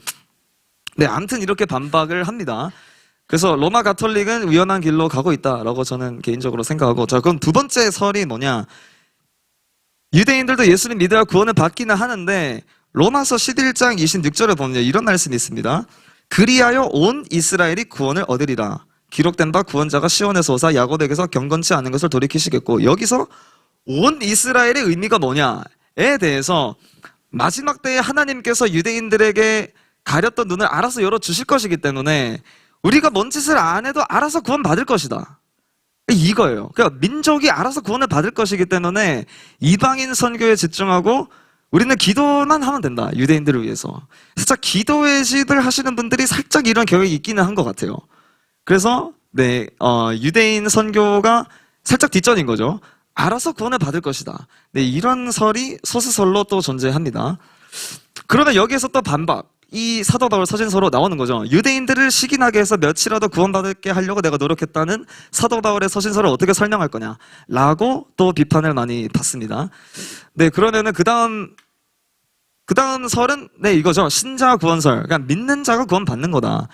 네, 아무튼 이렇게 반박을 합니다. 그래서 로마 가톨릭은 위험한 길로 가고 있다라고 저는 개인적으로 생각하고, 자, 그럼 2번째 설이 뭐냐? 유대인들도 예수님 믿어야 구원을 받기는 하는데 로마서 11장 26절에 보면 이런 말씀이 있습니다. 그리하여 온 이스라엘이 구원을 얻으리라. 기록된 바 구원자가 시온에서 오사 야곱에게서 경건치 않은 것을 돌이키시겠고, 여기서 온 이스라엘의 의미가 뭐냐에 대해서 마지막 때에 하나님께서 유대인들에게 가렸던 눈을 알아서 열어주실 것이기 때문에 우리가 뭔 짓을 안 해도 알아서 구원받을 것이다, 이거예요. 그러니까 민족이 알아서 구원을 받을 것이기 때문에 이방인 선교에 집중하고 우리는 기도만 하면 된다, 유대인들을 위해서. 살짝 기도의 시를 하시는 분들이 살짝 이런 경향이 있기는 한 것 같아요. 그래서 유대인 선교가 살짝 뒷전인 거죠. 알아서 구원을 받을 것이다. 네, 이런 설이 소스설로 또 존재합니다. 그러면 여기에서 또 반박, 이 사도 바울 서신서로 나오는 거죠. 유대인들을 시기나게 해서 며칠이라도 구원받게 하려고 내가 노력했다는 사도 바울의 서신서를 어떻게 설명할 거냐라고 또 비판을 많이 받습니다. 네, 그러면은 그 다음 설은 이거죠. 신자 구원설. 그러니까 믿는 자가 구원받는 거다.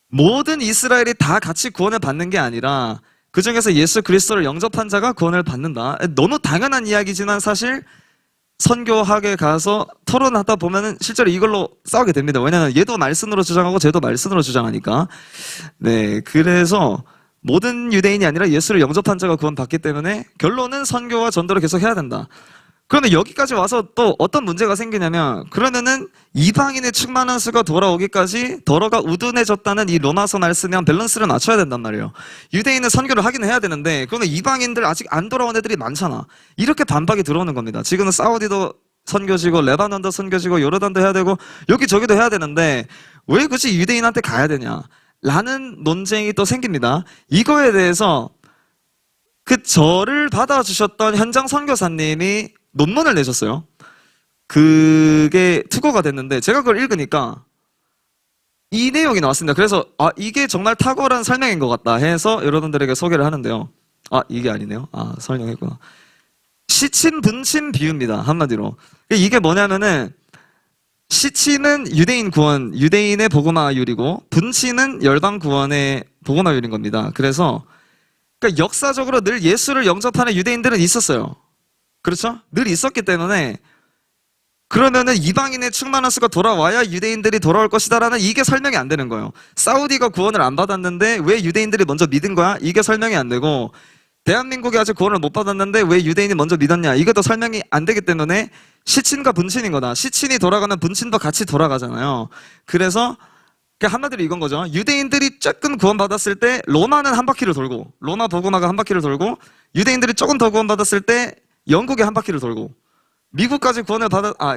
모든 이스라엘이 다 같이 구원을 받는 게 아니라 그 중에서 예수 그리스도를 영접한 자가 구원을 받는다. 너무 당연한 이야기지만 사실 선교학에 가서 토론하다 보면은 실제로 이걸로 싸우게 됩니다. 왜냐하면 얘도 말씀으로 주장하고 쟤도 말씀으로 주장하니까. 네, 그래서 모든 유대인이 아니라 예수를 영접한 자가 구원받기 때문에 결론은 선교와 전도를 계속 해야 된다. 그런데 여기까지 와서 또 어떤 문제가 생기냐면, 그러면은 이방인의 충만한 수가 돌아오기까지 더러가 우둔해졌다는 이 로마서 말씀이랑 밸런스를 맞춰야 된단 말이에요. 유대인은 선교를 하긴 해야 되는데 그러면 이방인들 아직 안 돌아온 애들이 많잖아. 이렇게 반박이 들어오는 겁니다. 지금은 사우디도 선교지고 레바논도 선교지고 요르단도 해야 되고 여기저기도 해야 되는데 왜 굳이 유대인한테 가야 되냐 라는 논쟁이 또 생깁니다. 이거에 대해서 그 저를 받아주셨던 현장 선교사님이 논문을 내셨어요. 그게 투고가 됐는데 제가 그걸 읽으니까 이 내용이 나왔습니다. 그래서 이게 정말 탁월한 설명인 것 같다 해서 여러분들에게 소개를 하는데요. 이게 아니네요. 설명했구나. 시친 분친 비유입니다. 한마디로. 이게 뭐냐면은 시친은 유대인 구원, 유대인의 복음화율이고 분친은 열방 구원의 복음화율인 겁니다. 그래서 그러니까 역사적으로 늘 예수를 영접하는 유대인들은 있었어요. 그렇죠? 늘 있었기 때문에 그러면은 이방인의 충만한 수가 돌아와야 유대인들이 돌아올 것이다라는 이게 설명이 안 되는 거예요. 사우디가 구원을 안 받았는데 왜 유대인들이 먼저 믿은 거야? 이게 설명이 안 되고, 대한민국이 아직 구원을 못 받았는데 왜 유대인이 먼저 믿었냐? 이것도 설명이 안 되기 때문에 시친과 분친인 거다. 시친이 돌아가면 분친도 같이 돌아가잖아요. 그래서 한마디로 이건 거죠. 유대인들이 조금 구원받았을 때 로마는 한 바퀴를 돌고, 로마 복음화가 한 바퀴를 돌고, 유대인들이 조금 더 구원받았을 때 영국이 한 바퀴를 돌고, 미국까지 구원을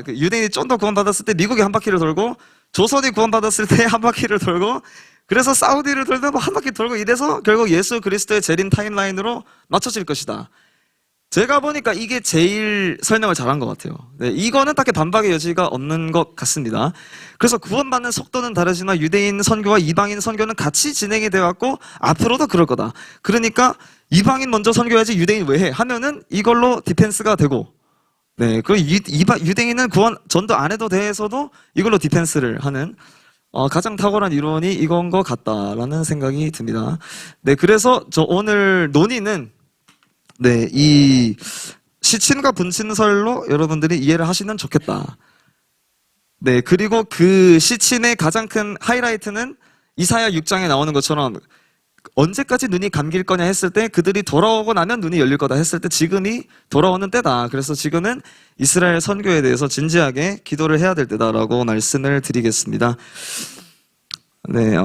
유대인이 좀 더 구원받았을 때 미국이 한 바퀴를 돌고, 조선이 구원받았을 때 한 바퀴를 돌고, 그래서 사우디를 돌고 한 바퀴 돌고, 이래서 결국 예수 그리스도의 재림 타임라인으로 맞춰질 것이다. 제가 보니까 이게 제일 설명을 잘한 것 같아요. 네, 이거는 딱히 반박의 여지가 없는 것 같습니다. 그래서 구원받는 속도는 다르지만 유대인 선교와 이방인 선교는 같이 진행이 되어왔고 앞으로도 그럴 거다. 그러니까 이방인 먼저 선교해야지 유대인 왜 해? 하면은 이걸로 디펜스가 되고, 네, 그 유대인은 구원 전도 안 해도 돼서도 이걸로 디펜스를 하는 가장 탁월한 이론이 이건 것 같다라는 생각이 듭니다. 네, 그래서 저 오늘 논의는 이 시친과 분친설로 여러분들이 이해를 하시면 좋겠다. 네, 그리고 그 시친의 가장 큰 하이라이트는 이사야 6장에 나오는 것처럼 언제까지 눈이 감길 거냐 했을 때 그들이 돌아오고 나면 눈이 열릴 거다 했을 때 지금이 돌아오는 때다. 그래서 지금은 이스라엘 선교에 대해서 진지하게 기도를 해야 될 때다라고 말씀을 드리겠습니다. 네,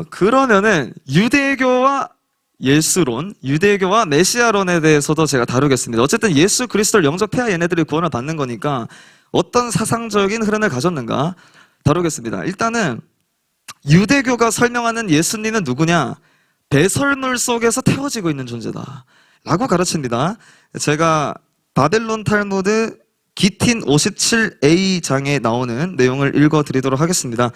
그러면은 유대교와 예수론, 유대교와 메시아론에 대해서도 제가 다루겠습니다. 어쨌든 예수 그리스도를 영접해야 얘네들이 구원을 받는 거니까 어떤 사상적인 흐름을 가졌는가 다루겠습니다. 일단은 유대교가 설명하는 예수님은 누구냐? 배설물 속에서 태워지고 있는 존재다 라고 가르칩니다. 제가 바벨론 탈무드 기틴 57A장에 나오는 내용을 읽어드리도록 하겠습니다.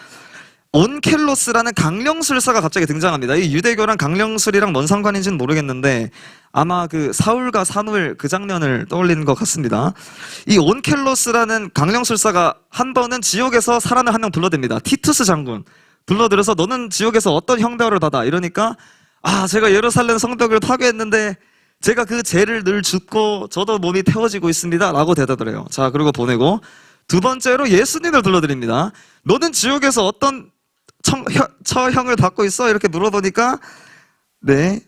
온켈로스라는 강령술사가 갑자기 등장합니다. 이 유대교랑 강령술이랑 뭔 상관인지는 모르겠는데 아마 그 사울과 사무엘 그 장면을 떠올리는 것 같습니다. 이 온켈로스라는 강령술사가 한 번은 지옥에서 사람을 한 명 불러댑니다. 티투스 장군 불러들여서 너는 지옥에서 어떤 형벌을 받아? 이러니까 제가 예루살렘 성벽을 파괴했는데 제가 그 죄를 늘 줍고 저도 몸이 태워지고 있습니다 라고 대답을 해요. 자, 그리고 보내고 두 번째로 예수님을 불러드립니다. 너는 지옥에서 어떤 처형을 받고 있어? 이렇게 물어보니까 네,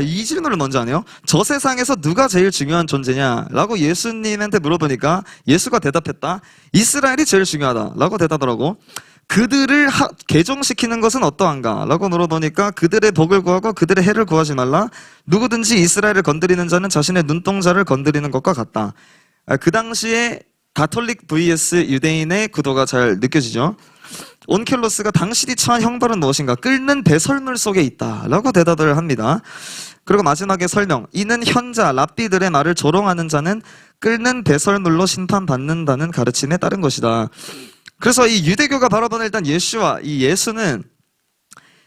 이 질문을 먼저 하네요. 저 세상에서 누가 제일 중요한 존재냐? 라고 예수님한테 물어보니까 예수가 대답했다. 이스라엘이 제일 중요하다. 라고 대답하더라고. 그들을 개종시키는 것은 어떠한가? 라고 물어보니까 그들의 복을 구하고 그들의 해를 구하지 말라. 누구든지 이스라엘을 건드리는 자는 자신의 눈동자를 건드리는 것과 같다. 그 당시에 가톨릭 vs 유대인의 구도가 잘 느껴지죠. 온켈로스가 당신이 처한 형벌은 무엇인가? 끓는 배설물 속에 있다 라고 대답을 합니다. 그리고 마지막에 설명. 이는 현자 랍비들의 말을 조롱하는 자는 끓는 배설물로 심판받는다는 가르침에 따른 것이다. 그래서 이 유대교가 바라보는 일단 예수와 이 예수는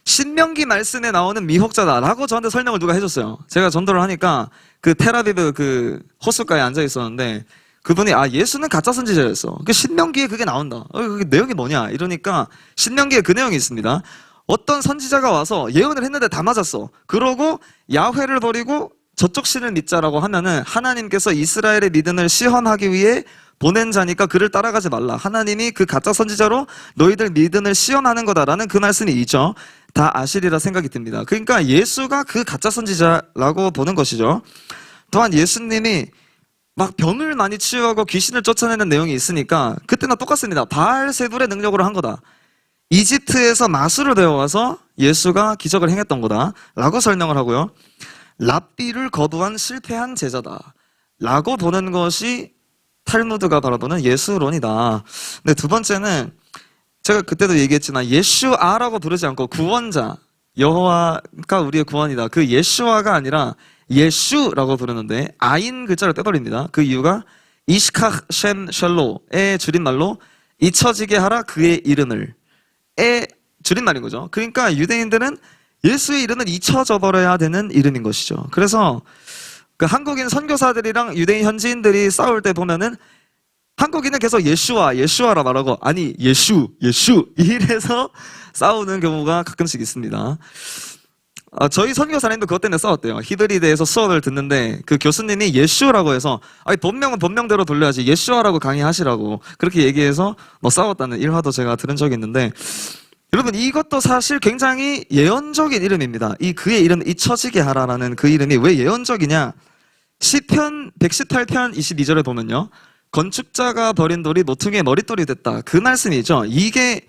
신명기 말씀에 나오는 미혹자다라고 저한테 설명을 누가 해줬어요. 제가 전도를 하니까 그 테라비브 그 호숫가에 앉아 있었는데 그분이 예수는 가짜 선지자였어. 그 신명기에 그게 나온다. 그게 내용이 뭐냐? 이러니까 신명기에 그 내용이 있습니다. 어떤 선지자가 와서 예언을 했는데 다 맞았어. 그러고 야훼를 버리고 저쪽 신을 믿자라고 하면은 하나님께서 이스라엘의 믿음을 시험하기 위해 보낸 자니까 그를 따라가지 말라. 하나님이 그 가짜 선지자로 너희들 믿음을 시험하는 거다라는 그 말씀이 있죠. 다 아시리라 생각이 듭니다. 그러니까 예수가 그 가짜 선지자라고 보는 것이죠. 또한 예수님이 막 병을 많이 치유하고 귀신을 쫓아내는 내용이 있으니까 그때나 똑같습니다. 바알세불의 능력으로 한 거다. 이집트에서 마술을 배워와서 예수가 기적을 행했던 거다 라고 설명을 하고요. 랍비를 거부한 실패한 제자다 라고 보는 것이 탈무드가 바라보는 예수론이다. 근데 두 번째는 제가 그때도 얘기했지만 예슈아라고 부르지 않고 구원자, 여호와가 우리의 구원이다. 그 예슈아가 아니라 예슈라고 부르는데 아인 글자를 빼버립니다. 그 이유가 이시카 셴 셜로의 줄임말로 잊혀지게 하라 그의 이름을 의 줄임말인 거죠. 그러니까 유대인들은 예수의 이름은 잊혀져 버려야 되는 이름인 것이죠. 그래서 그 한국인 선교사들이랑 유대인 현지인들이 싸울 때 보면은 한국인은 계속 예슈아라 말하고 아니 예슈 이래서 싸우는 경우가 가끔씩 있습니다. 저희 선교사님도 그것 때문에 싸웠대요. 히브리 대에서 수업을 듣는데 그 교수님이 예슈라고 해서 본명은 본명대로 돌려야지 예슈아라고 강의하시라고 그렇게 얘기해서 싸웠다는 일화도 제가 들은 적이 있는데 여러분 이것도 사실 굉장히 예언적인 이름입니다. 그의 이름 잊혀지게 하라라는 그 이름이 왜 예언적이냐? 시편 118편 22절에 보면요. 건축자가 버린 돌이 모퉁이의 머릿돌이 됐다. 그 말씀이죠. 이게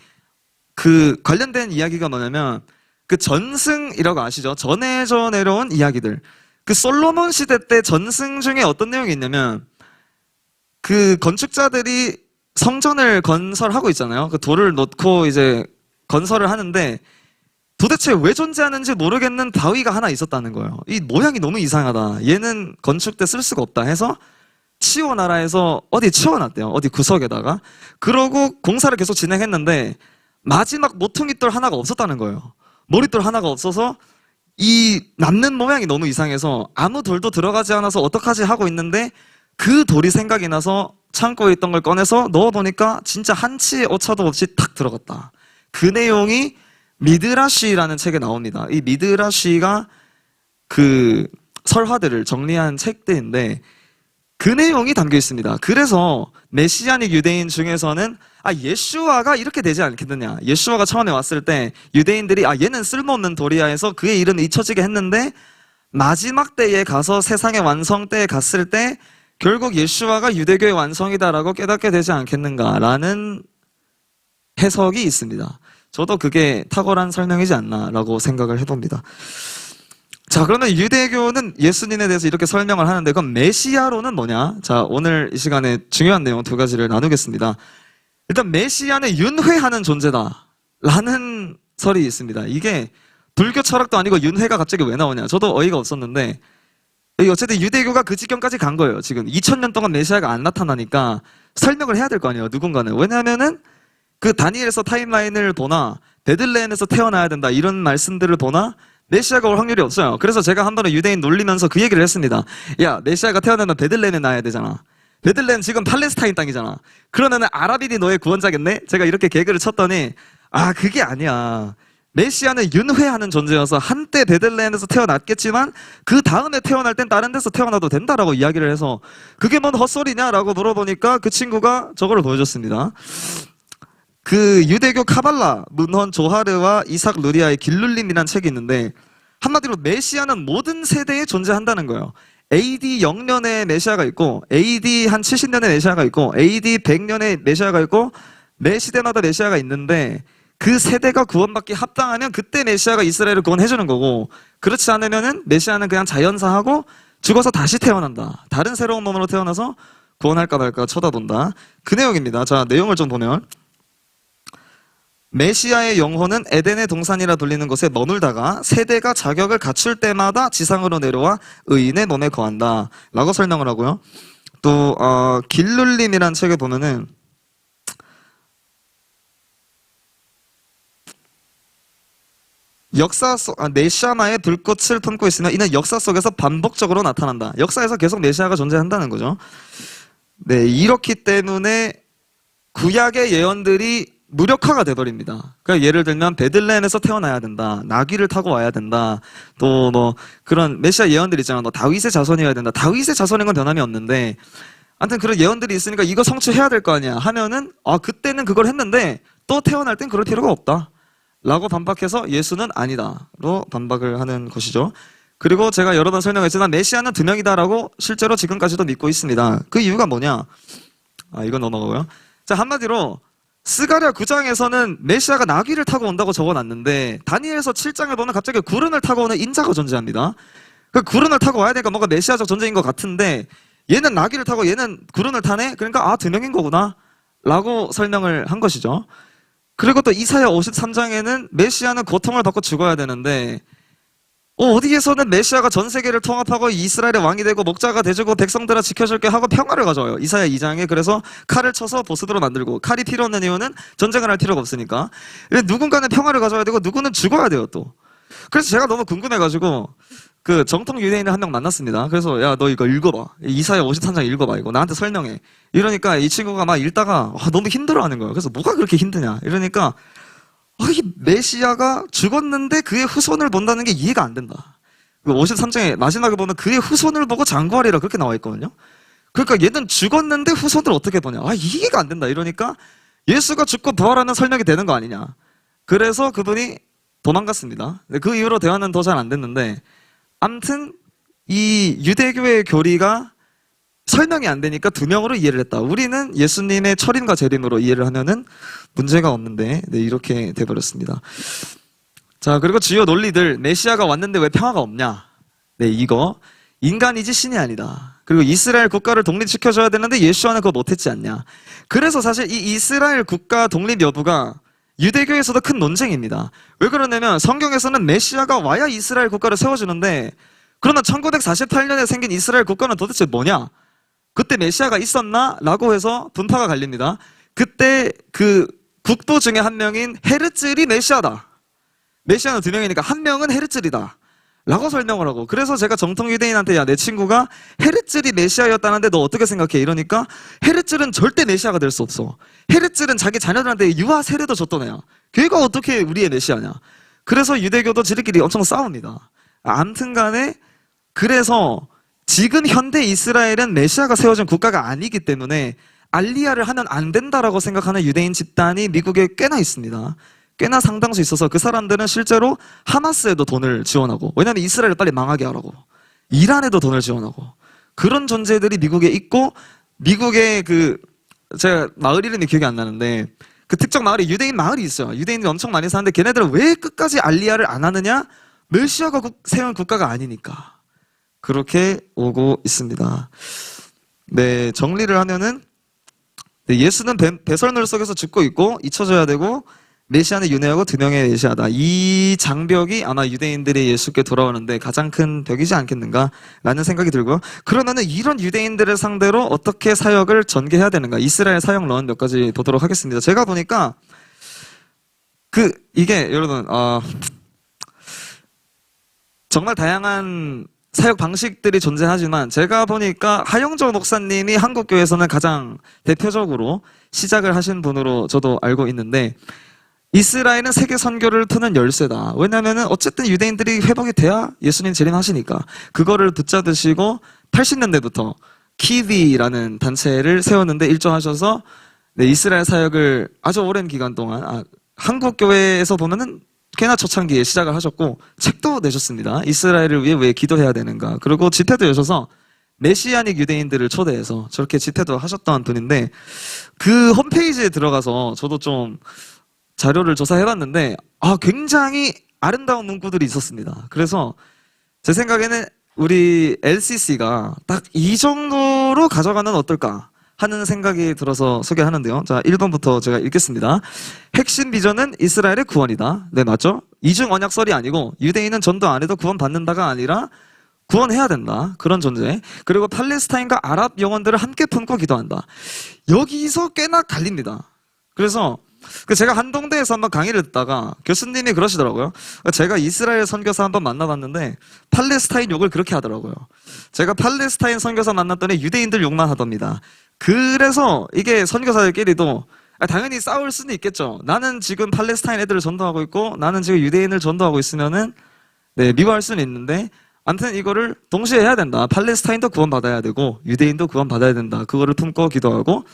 그 관련된 이야기가 뭐냐면 그 전승이라고 아시죠? 전해져 내려온 이야기들. 그 솔로몬 시대 때 전승 중에 어떤 내용이 있냐면 그 건축자들이 성전을 건설하고 있잖아요. 그 돌을 놓고 이제 건설을 하는데 도대체 왜 존재하는지 모르겠는 바위가 하나 있었다는 거예요. 이 모양이 너무 이상하다. 얘는 건축 때 쓸 수가 없다 해서 치워놔라해서 어디 치워놨대요. 어디 구석에다가. 그러고 공사를 계속 진행했는데 마지막 모퉁이돌 하나가 없었다는 거예요. 머릿돌 하나가 없어서 이 남는 모양이 너무 이상해서 아무 돌도 들어가지 않아서 어떡하지 하고 있는데 그 돌이 생각이 나서 창고에 있던 걸 꺼내서 넣어보니까 진짜 한치의 오차도 없이 탁 들어갔다. 그 내용이 미드라시라는 책에 나옵니다. 이 미드라시가 그 설화들을 정리한 책들인데 그 내용이 담겨 있습니다. 그래서 메시아닉 유대인 중에서는 예슈아가 이렇게 되지 않겠느냐. 예슈아가 처음에 왔을 때 유대인들이 얘는 쓸모없는 돌이야 해서 그의 이름이 잊혀지게 했는데 마지막 때에 가서 세상의 완성 때에 갔을 때 결국 예슈아가 유대교의 완성이다라고 깨닫게 되지 않겠는가라는 해석이 있습니다. 저도 그게 탁월한 설명이지 않나라고 생각을 해봅니다. 자, 그러면 유대교는 예수님에 대해서 이렇게 설명을 하는데 그럼 메시아로는 뭐냐? 자, 오늘 이 시간에 중요한 내용 두 가지를 나누겠습니다. 일단 메시아는 윤회하는 존재다라는 설이 있습니다. 이게 불교 철학도 아니고 윤회가 갑자기 왜 나오냐? 저도 어이가 없었는데 어쨌든 유대교가 그 지경까지 간 거예요. 지금 2000년 동안 메시아가 안 나타나니까 설명을 해야 될 거 아니에요. 누군가는. 왜냐하면은 그 다니엘에서 타임라인을 보나 베들레헴에서 태어나야 된다 이런 말씀들을 보나 메시아가 올 확률이 없어요. 그래서 제가 한 번은 유대인 놀리면서 그 얘기를 했습니다. 야, 메시아가 태어나면 베들레헴에 나야 되잖아. 베들레헴 지금 팔레스타인 땅이잖아. 그러면은 아랍인이 너의 구원자겠네? 제가 이렇게 개그를 쳤더니 그게 아니야. 메시아는 윤회하는 존재여서 한때 베들레헴에서 태어났겠지만 그 다음에 태어날 땐 다른 데서 태어나도 된다라고 이야기를 해서 그게 뭔 헛소리냐라고 물어보니까 그 친구가 저거를 보여줬습니다. 그 유대교 카발라 문헌 조하르와 이삭 루리아의 길룰림이라는 책이 있는데 한마디로 메시아는 모든 세대에 존재한다는 거예요. AD 0년에 메시아가 있고 AD 한 70년에 메시아가 있고 AD 100년에 메시아가 있고 매 시대마다 메시아가 있는데 그 세대가 구원받기 합당하면 그때 메시아가 이스라엘을 구원해주는 거고 그렇지 않으면은 메시아는 그냥 자연사하고 죽어서 다시 태어난다. 다른 새로운 몸으로 태어나서 구원할까 말까 쳐다본다. 그 내용입니다. 자, 내용을 좀 보면 메시아의 영혼은 에덴의 동산이라 불리는 곳에 머물다가 세대가 자격을 갖출 때마다 지상으로 내려와 의인의 몸에 거한다 라고 설명을 하고요. 또 길룰림이라는 책에 보면은 역사 속 메시아마의 불꽃을 품고 있으며 이는 역사 속에서 반복적으로 나타난다. 역사에서 계속 메시아가 존재한다는 거죠. 네, 이렇기 때문에 구약의 예언들이 무력화가 돼버립니다. 그러니까 예를 들면 베들레헴에서 태어나야 된다, 나귀를 타고 와야 된다, 또 뭐 그런 메시아 예언들 있잖아. 너 다윗의 자손이어야 된다. 다윗의 자손인 건 변함이 없는데, 아무튼 그런 예언들이 있으니까 이거 성취해야 될 거 아니야. 하면은 그때는 그걸 했는데 또 태어날 땐 그럴 필요가 없다. 라고 반박해서 예수는 아니다로 반박을 하는 것이죠. 그리고 제가 여러 번 설명했지만 메시아는 두 명이다라고 실제로 지금까지도 믿고 있습니다. 그 이유가 뭐냐? 이건 넘어가고요. 자, 한마디로 스가랴 9장에서는 메시아가 나귀를 타고 온다고 적어놨는데 다니엘서 7장에 보면 갑자기 구른을 타고 오는 인자가 존재합니다. 그 구른을 타고 와야 되니까 뭔가 메시아적 존재인 것 같은데 얘는 나귀를 타고 얘는 구른을 타네? 그러니까 두 명인 거구나 라고 설명을 한 것이죠. 그리고 또 이사야 53장에는 메시아는 고통을 받고 죽어야 되는데 어디에서는 메시아가 전 세계를 통합하고 이스라엘의 왕이 되고 목자가 돼주고 백성들아 지켜줄게 하고 평화를 가져와요. 이사야 2장에 그래서 칼을 쳐서 보스도로 만들고 칼이 필요 없는 이유는 전쟁을 할 필요가 없으니까 누군가는 평화를 가져와야 되고 누구는 죽어야 돼요 또. 그래서 제가 너무 궁금해가지고 그 정통 유대인을 한 명 만났습니다. 그래서 야, 너 이거 읽어봐. 이사야 53장 읽어봐. 이거 나한테 설명해. 이러니까 이 친구가 막 읽다가 너무 힘들어하는 거예요. 그래서 뭐가 그렇게 힘드냐 이러니까 이 메시아가 죽었는데 그의 후손을 본다는 게 이해가 안 된다. 53장에 마지막에 보면 그의 후손을 보고 장구하리라 그렇게 나와 있거든요. 그러니까 얘는 죽었는데 후손을 어떻게 보냐. 이해가 안 된다. 이러니까 예수가 죽고 부활하는 설명이 되는 거 아니냐. 그래서 그분이 도망갔습니다. 그 이후로 대화는 더 잘 안 됐는데 아무튼 이 유대교의 교리가 설명이 안 되니까 두 명으로 이해를 했다. 우리는 예수님의 철임과 재림으로 이해를 하면은 문제가 없는데 이렇게 돼버렸습니다. 자, 그리고 주요 논리들. 메시아가 왔는데 왜 평화가 없냐? 이거 인간이지 신이 아니다. 그리고 이스라엘 국가를 독립시켜줘야 되는데 예수와는 그거 못했지 않냐. 그래서 사실 이 이스라엘 국가 독립 여부가 유대교에서도 큰 논쟁입니다. 왜 그러냐면 성경에서는 메시아가 와야 이스라엘 국가를 세워주는데 그러나 1948년에 생긴 이스라엘 국가는 도대체 뭐냐? 그때 메시아가 있었나? 라고 해서 분파가 갈립니다. 그때 그 국도 중에 한 명인 헤르츠리 메시아다. 메시아는 두 명이니까 한 명은 헤르츠리다 라고 설명을 하고, 그래서 제가 정통 유대인한테 야, 내 친구가 헤르츠리 메시아였다는데 너 어떻게 생각해? 이러니까 헤르츠는 절대 메시아가 될 수 없어. 헤르츠는 자기 자녀들한테 유아 세례도 줬던 애야. 걔가 어떻게 우리의 메시아냐. 그래서 유대교도 지들끼리 엄청 싸웁니다. 아무튼 간에 그래서 지금 현대 이스라엘은 메시아가 세워진 국가가 아니기 때문에 알리야를 하면 안 된다라고 생각하는 유대인 집단이 미국에 꽤나 있습니다. 꽤나 상당수 있어서 그 사람들은 실제로 하마스에도 돈을 지원하고, 왜냐하면 이스라엘을 빨리 망하게 하라고, 이란에도 돈을 지원하고, 그런 존재들이 미국에 있고, 미국의 제가 마을 이름이 기억이 안 나는데 그 특정 마을에 유대인 마을이 있어요. 유대인들이 엄청 많이 사는데 걔네들은 왜 끝까지 알리야를 안 하느냐? 메시아가 세운 국가가 아니니까. 그렇게 오고 있습니다. 네, 정리를 하면은 예수는 배설물 속에서 죽고 있고 잊혀져야 되고, 메시아는 윤회하고 두 명의 메시아다. 이 장벽이 아마 유대인들이 예수께 돌아오는데 가장 큰 벽이지 않겠는가 라는 생각이 들고요. 그러면은 이런 유대인들을 상대로 어떻게 사역을 전개해야 되는가, 이스라엘 사역론 몇 가지 보도록 하겠습니다. 제가 보니까 이게 여러분 정말 다양한 사역 방식들이 존재하지만 제가 보니까 하영조 목사님이 한국교회에서는 가장 대표적으로 시작을 하신 분으로 저도 알고 있는데, 이스라엘은 세계 선교를 트는 열쇠다. 왜냐면은 어쨌든 유대인들이 회복이 돼야 예수님 재림하시니까. 그거를 붙잡으시고 80년대부터 키비라는 단체를 세웠는데 일정하셔서 네, 이스라엘 사역을 아주 오랜 기간 동안 한국 교회에서 보면은 꽤나 초창기에 시작을 하셨고 책도 내셨습니다. 이스라엘을 위해 왜 기도해야 되는가. 그리고 집회도 여셔서 메시아닉 유대인들을 초대해서 저렇게 집회도 하셨던 분인데 그 홈페이지에 들어가서 저도 좀 자료를 조사해봤는데 굉장히 아름다운 문구들이 있었습니다. 그래서 제 생각에는 우리 LCC가 딱 이 정도로 가져가는 어떨까 하는 생각이 들어서 소개하는데요. 자, 1번부터 제가 읽겠습니다. 핵심 비전은 이스라엘의 구원이다. 네, 맞죠? 이중 언약설이 아니고 유대인은 전도 안 해도 구원받는다가 아니라 구원해야 된다. 그런 존재. 그리고 팔레스타인과 아랍 영혼들을 함께 품고 기도한다. 여기서 꽤나 갈립니다. 그래서 제가 한동대에서 한번 강의를 듣다가 교수님이 그러시더라고요. 제가 이스라엘 선교사 한번 만나봤는데 팔레스타인 욕을 그렇게 하더라고요. 제가 팔레스타인 선교사 만났더니 유대인들 욕만 하답니다. 그래서 이게 선교사들끼리도 당연히 싸울 수는 있겠죠. 나는 지금 팔레스타인 애들을 전도하고 있고 나는 지금 유대인을 전도하고 있으면은 네, 미워할 수는 있는데 아무튼 이거를 동시에 해야 된다. 팔레스타인도 구원받아야 되고 유대인도 구원받아야 된다. 그거를 품고 기도하고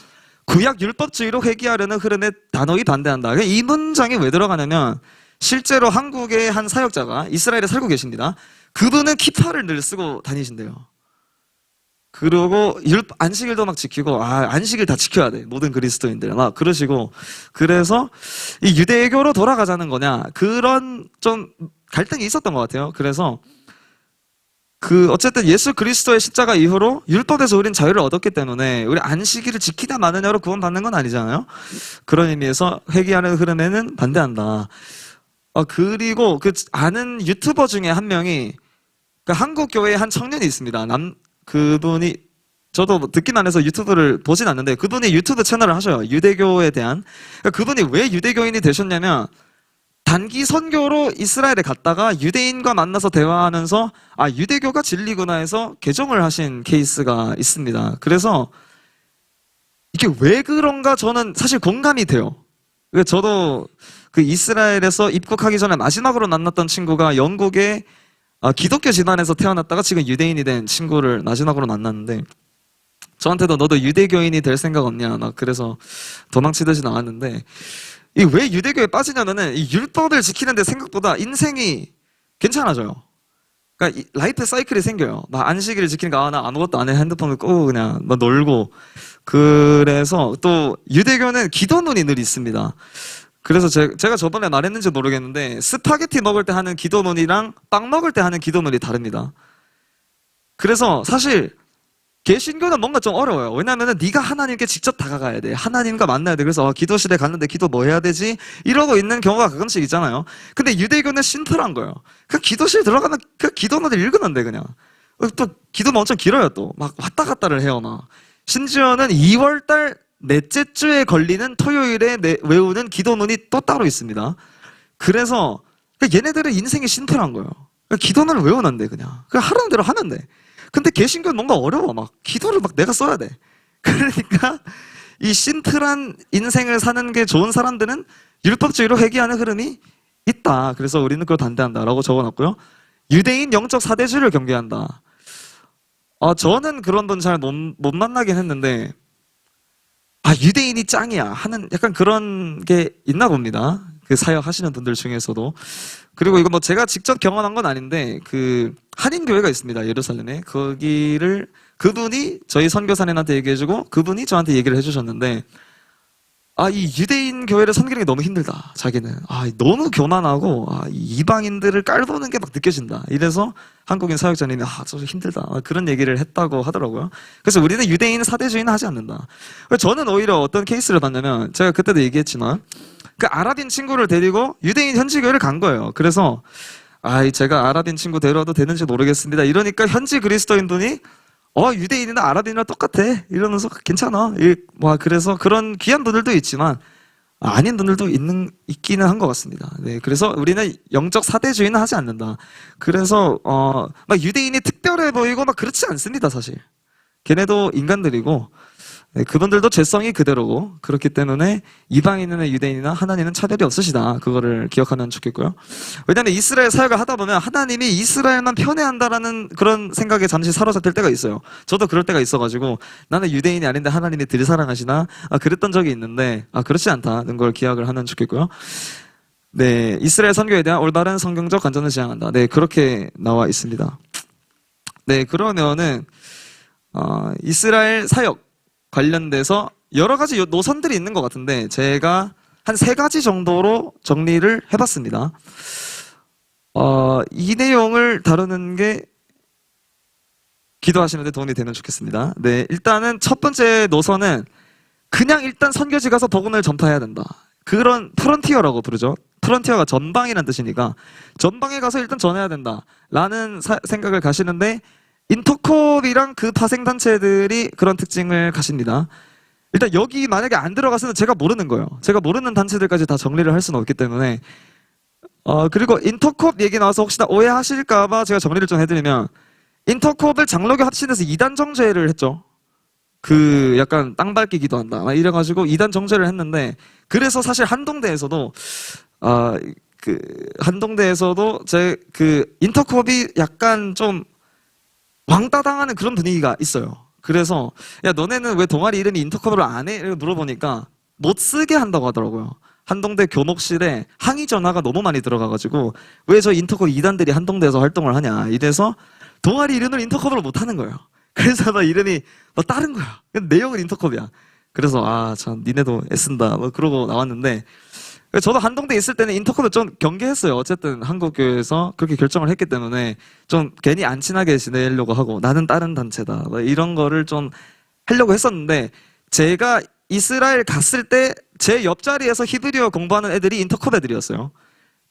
구약 율법주의로 회귀하려는 흐름에 단호히 반대한다. 이 문장이 왜 들어가냐면 실제로 한국의 한 사역자가 이스라엘에 살고 계십니다. 그분은 키파를 늘 쓰고 다니신대요. 그리고 안식일도 막 지키고 안식일 다 지켜야 돼. 모든 그리스도인들 막 그러시고 그래서 이 유대교로 돌아가자는 거냐 그런 좀 갈등이 있었던 것 같아요. 그래서 어쨌든 예수 그리스도의 십자가 이후로 율법에서 우린 자유를 얻었기 때문에 우리 안식일을 지키다 마느냐로 구원받는 건 아니잖아요. 그런 의미에서 회개하는 흐름에는 반대한다. 그리고 아는 유튜버 중에 한 명이 한국 교회에 한 청년이 있습니다. 그분이 저도 듣기만 해서 유튜브를 보진 않는데 그분이 유튜브 채널을 하셔요. 유대교에 대한. 그분이 왜 유대교인이 되셨냐면 단기 선교로 이스라엘에 갔다가 유대인과 만나서 대화하면서 유대교가 진리구나 해서 개종을 하신 케이스가 있습니다. 그래서 이게 왜 그런가 저는 사실 공감이 돼요. 저도 이스라엘에서 입국하기 전에 마지막으로 만났던 친구가 영국의 기독교 집안에서 태어났다가 지금 유대인이 된 친구를 마지막으로 만났는데 저한테도 너도 유대교인이 될 생각 없냐 막 그래서 도망치듯이 나왔는데 이 왜 유대교에 빠지냐면은 이 율법을 지키는데 생각보다 인생이 괜찮아져요. 그러니까 라이프 사이클이 생겨요. 막 안식일을 지키니까 나 아무것도 안 해. 핸드폰을 끄고 그냥 막 놀고. 그래서 또 유대교는 기도문이 늘 있습니다. 그래서 제가 저번에 말했는지 모르겠는데 스파게티 먹을 때 하는 기도문이랑 빵 먹을 때 하는 기도문이 다릅니다. 그래서 사실 개신교는 뭔가 좀 어려워요. 왜냐면은 네가 하나님께 직접 다가가야 돼. 하나님과 만나야 돼. 그래서 기도실에 갔는데 기도 뭐 해야 되지? 이러고 있는 경우가 가끔씩 있잖아요. 근데 유대교는 심플한 거예요. 기도실 들어가면 기도문을 읽으면 돼 그냥. 또 기도문 엄청 길어요. 또 막 왔다 갔다를 해요. 막 심지어는 2월달 넷째 주에 걸리는 토요일에 외우는 기도문이 또 따로 있습니다. 그래서 얘네들은 인생이 심플한 거예요. 기도문을 외우는데 그냥 하라는 대로 하면 돼. 근데 개신교는 뭔가 어려워. 막 기도를 막 내가 써야 돼. 그러니까 이 심플한 인생을 사는 게 좋은 사람들은 율법주의로 회귀하는 흐름이 있다. 그래서 우리는 그걸 반대한다라고 적어놨고요. 유대인 영적 사대주의를 경계한다. 저는 그런 분 잘 못 만나긴 했는데 유대인이 짱이야 하는 약간 그런 게 있나 봅니다. 사역 하시는 분들 중에서도. 그리고 이거 제가 직접 경험한 건 아닌데 한인교회가 있습니다. 예루살렘에. 그분이 저희 선교사님한테 얘기해주고 그분이 저한테 얘기를 해주셨는데 이 유대인 교회를 섬기는 게 너무 힘들다. 자기는 너무 교만하고 이방인들을 깔보는 게 막 느껴진다. 이래서 한국인 사역자님이 저 힘들다. 그런 얘기를 했다고 하더라고요. 그래서 우리는 유대인 사대주의는 하지 않는다. 저는 오히려 어떤 케이스를 봤냐면 제가 그때도 얘기했지만 아랍인 친구를 데리고 유대인 현지 교회를 간 거예요. 그래서 제가 아랍인 친구 데려와도 되는지 모르겠습니다. 이러니까 현지 그리스도인분이 유대인이나 아랍인이랑 똑같아 이러면서 괜찮아. 그래서 그런 귀한 분들도 있지만 아닌 분들도 있기는 한 것 같습니다. 네, 그래서 우리는 영적 사대주의는 하지 않는다. 그래서 막 유대인이 특별해 보이고 막 그렇지 않습니다. 사실 걔네도 인간들이고 네, 그분들도 죄성이 그대로고 그렇기 때문에 이방인이나 유대인이나 하나님은 차별이 없으시다. 그거를 기억하면 좋겠고요. 왜냐하면 이스라엘 사역을 하다 보면 하나님이 이스라엘만 편애한다라는 그런 생각에 잠시 사로잡힐 때가 있어요. 저도 그럴 때가 있어가지고 나는 유대인이 아닌데 하나님이 덜 사랑하시나? 그랬던 적이 있는데 그렇지 않다는 걸 기억을 하면 좋겠고요. 네, 이스라엘 선교에 대한 올바른 성경적 관점을 지향한다. 네, 그렇게 나와 있습니다. 네, 그러면은 이스라엘 사역 관련돼서 여러 가지 노선들이 있는 것 같은데 제가 한 3가지 정도로 정리를 해봤습니다. 이 내용을 다루는 게 기도하시는 데 도움이 되면 좋겠습니다. 네, 일단은 첫 번째 노선은 그냥 일단 선교지 가서 복음을 전파해야 된다. 그런 프론티어라고 부르죠. 프론티어가 전방이라는 뜻이니까 전방에 가서 일단 전해야 된다 라는 생각을 가시는데 인터콥이랑 그 파생단체들이 그런 특징을 가십니다. 일단 여기 만약에 안 들어가서는 제가 모르는 거예요. 제가 모르는 단체들까지 다 정리를 할 수는 없기 때문에 그리고 인터콥 얘기 나와서 혹시나 오해하실까봐 제가 정리를 좀 해드리면 인터콥을 장로교 합신해서 이단 정죄를 했죠. 그 약간 땅 밟기 기도한다 이래가지고 이단 정죄를 했는데 그래서 사실 한동대에서도 제 그 인터콥이 약간 좀 왕따 당하는 그런 분위기가 있어요. 그래서 야 너네는 왜 동아리 이름이 인터컵으로 안 해? 이렇게 물어보니까 못 쓰게 한다고 하더라고요. 한동대 교목실에 항의 전화가 너무 많이 들어가가지고 왜 저 인터컵 2단들이 한동대에서 활동을 하냐 이래서 동아리 이름을 인터컵으로 못 하는 거예요. 그래서 나 이름이 다른 거야. 내용은 인터컵이야. 그래서 참 니네도 애쓴다 그러고 나왔는데 저도 한동대에 있을 때는 인터컵을 좀 경계했어요. 어쨌든 한국교회에서 그렇게 결정을 했기 때문에 좀 괜히 안 친하게 지내려고 하고 나는 다른 단체다 이런 거를 좀 하려고 했었는데 제가 이스라엘 갔을 때 제 옆자리에서 히브리어 공부하는 애들이 인터컵 애들이었어요.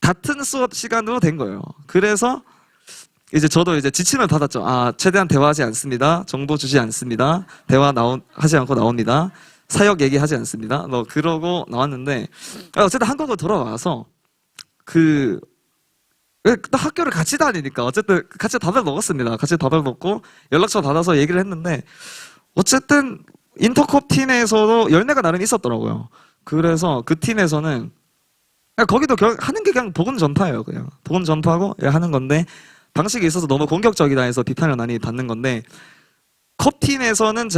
같은 수업 시간으로 된 거예요. 그래서 이제 저도 이제 지침을 받았죠. 최대한 대화하지 않습니다. 정보 주지 않습니다. 하지 않고 나옵니다. 사역 얘기하지 않습니다. 그러고 나왔는데 어쨌든 한국으로 돌아와서 학교를 같이 다니니까 어쨌든 같이 밥을 먹었습니다. 같이 밥을 먹고 연락처 받아서 얘기를 했는데 어쨌든 인터컵 팀에서도 열매가 나름 있었더라고요. 그래서 그 팀에서는 거기도 하는 게 그냥 복음 전파예요. 그냥 복음 전파하고 하는 건데 방식이 있어서 너무 공격적이다 해서 비판을 많이 받는 건데 컵팀에서는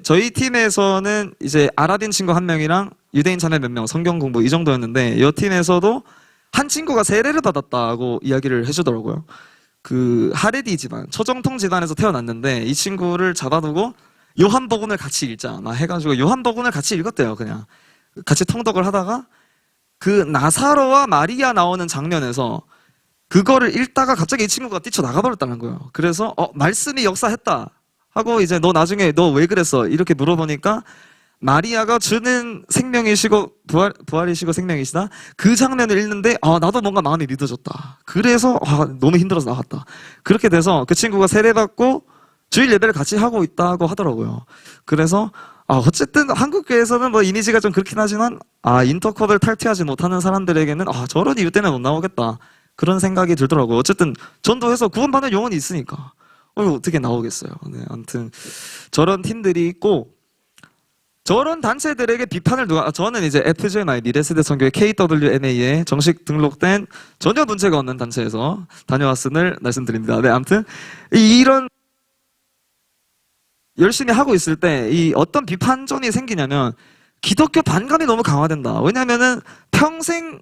저희 팀에서는 이제 아랍인 친구 1명이랑 유대인 자매 몇 명 성경 공부 이 정도였는데 이 팀에서도 한 친구가 세례를 받았다고 이야기를 해주더라고요. 그 하레디 집안 초정통 집안에서 태어났는데 이 친구를 잡아두고 요한복음을 같이 읽자 해가지고 요한복음을 같이 읽었대요. 그냥 같이 통독을 하다가 그 나사로와 마리아 나오는 장면에서 그거를 읽다가 갑자기 이 친구가 뛰쳐나가 버렸다는 거예요. 그래서 말씀이 역사했다 하고 이제 너 나중에 너 왜 그랬어? 이렇게 물어보니까 마리아가 주는 생명이시고 부활이시고 생명이시다. 그 장면을 읽는데 나도 뭔가 마음이 믿어졌다. 그래서 너무 힘들어서 나갔다. 그렇게 돼서 그 친구가 세례받고 주일 예배를 같이 하고 있다고 하더라고요. 그래서 어쨌든 한국교회에서는 이미지가 좀 그렇긴 하지만 인터컵을 탈퇴하지 못하는 사람들에게는 저런 이유 때문에 못 나오겠다. 그런 생각이 들더라고요. 어쨌든 전도해서 구원받는 영혼이 있으니까 어떻게 나오겠어요. 네, 아무튼 저런 팀들이 있고 저런 단체들에게 비판을 저는 이제 FGMI 미래세대 선교회 KWMA에 정식 등록된 전혀 문제가 없는 단체에서 다녀왔음을 말씀드립니다. 네, 아무튼 이런 열심히 하고 있을 때 이 어떤 비판점이 생기냐면 기독교 반감이 너무 강화된다. 왜냐면은 평생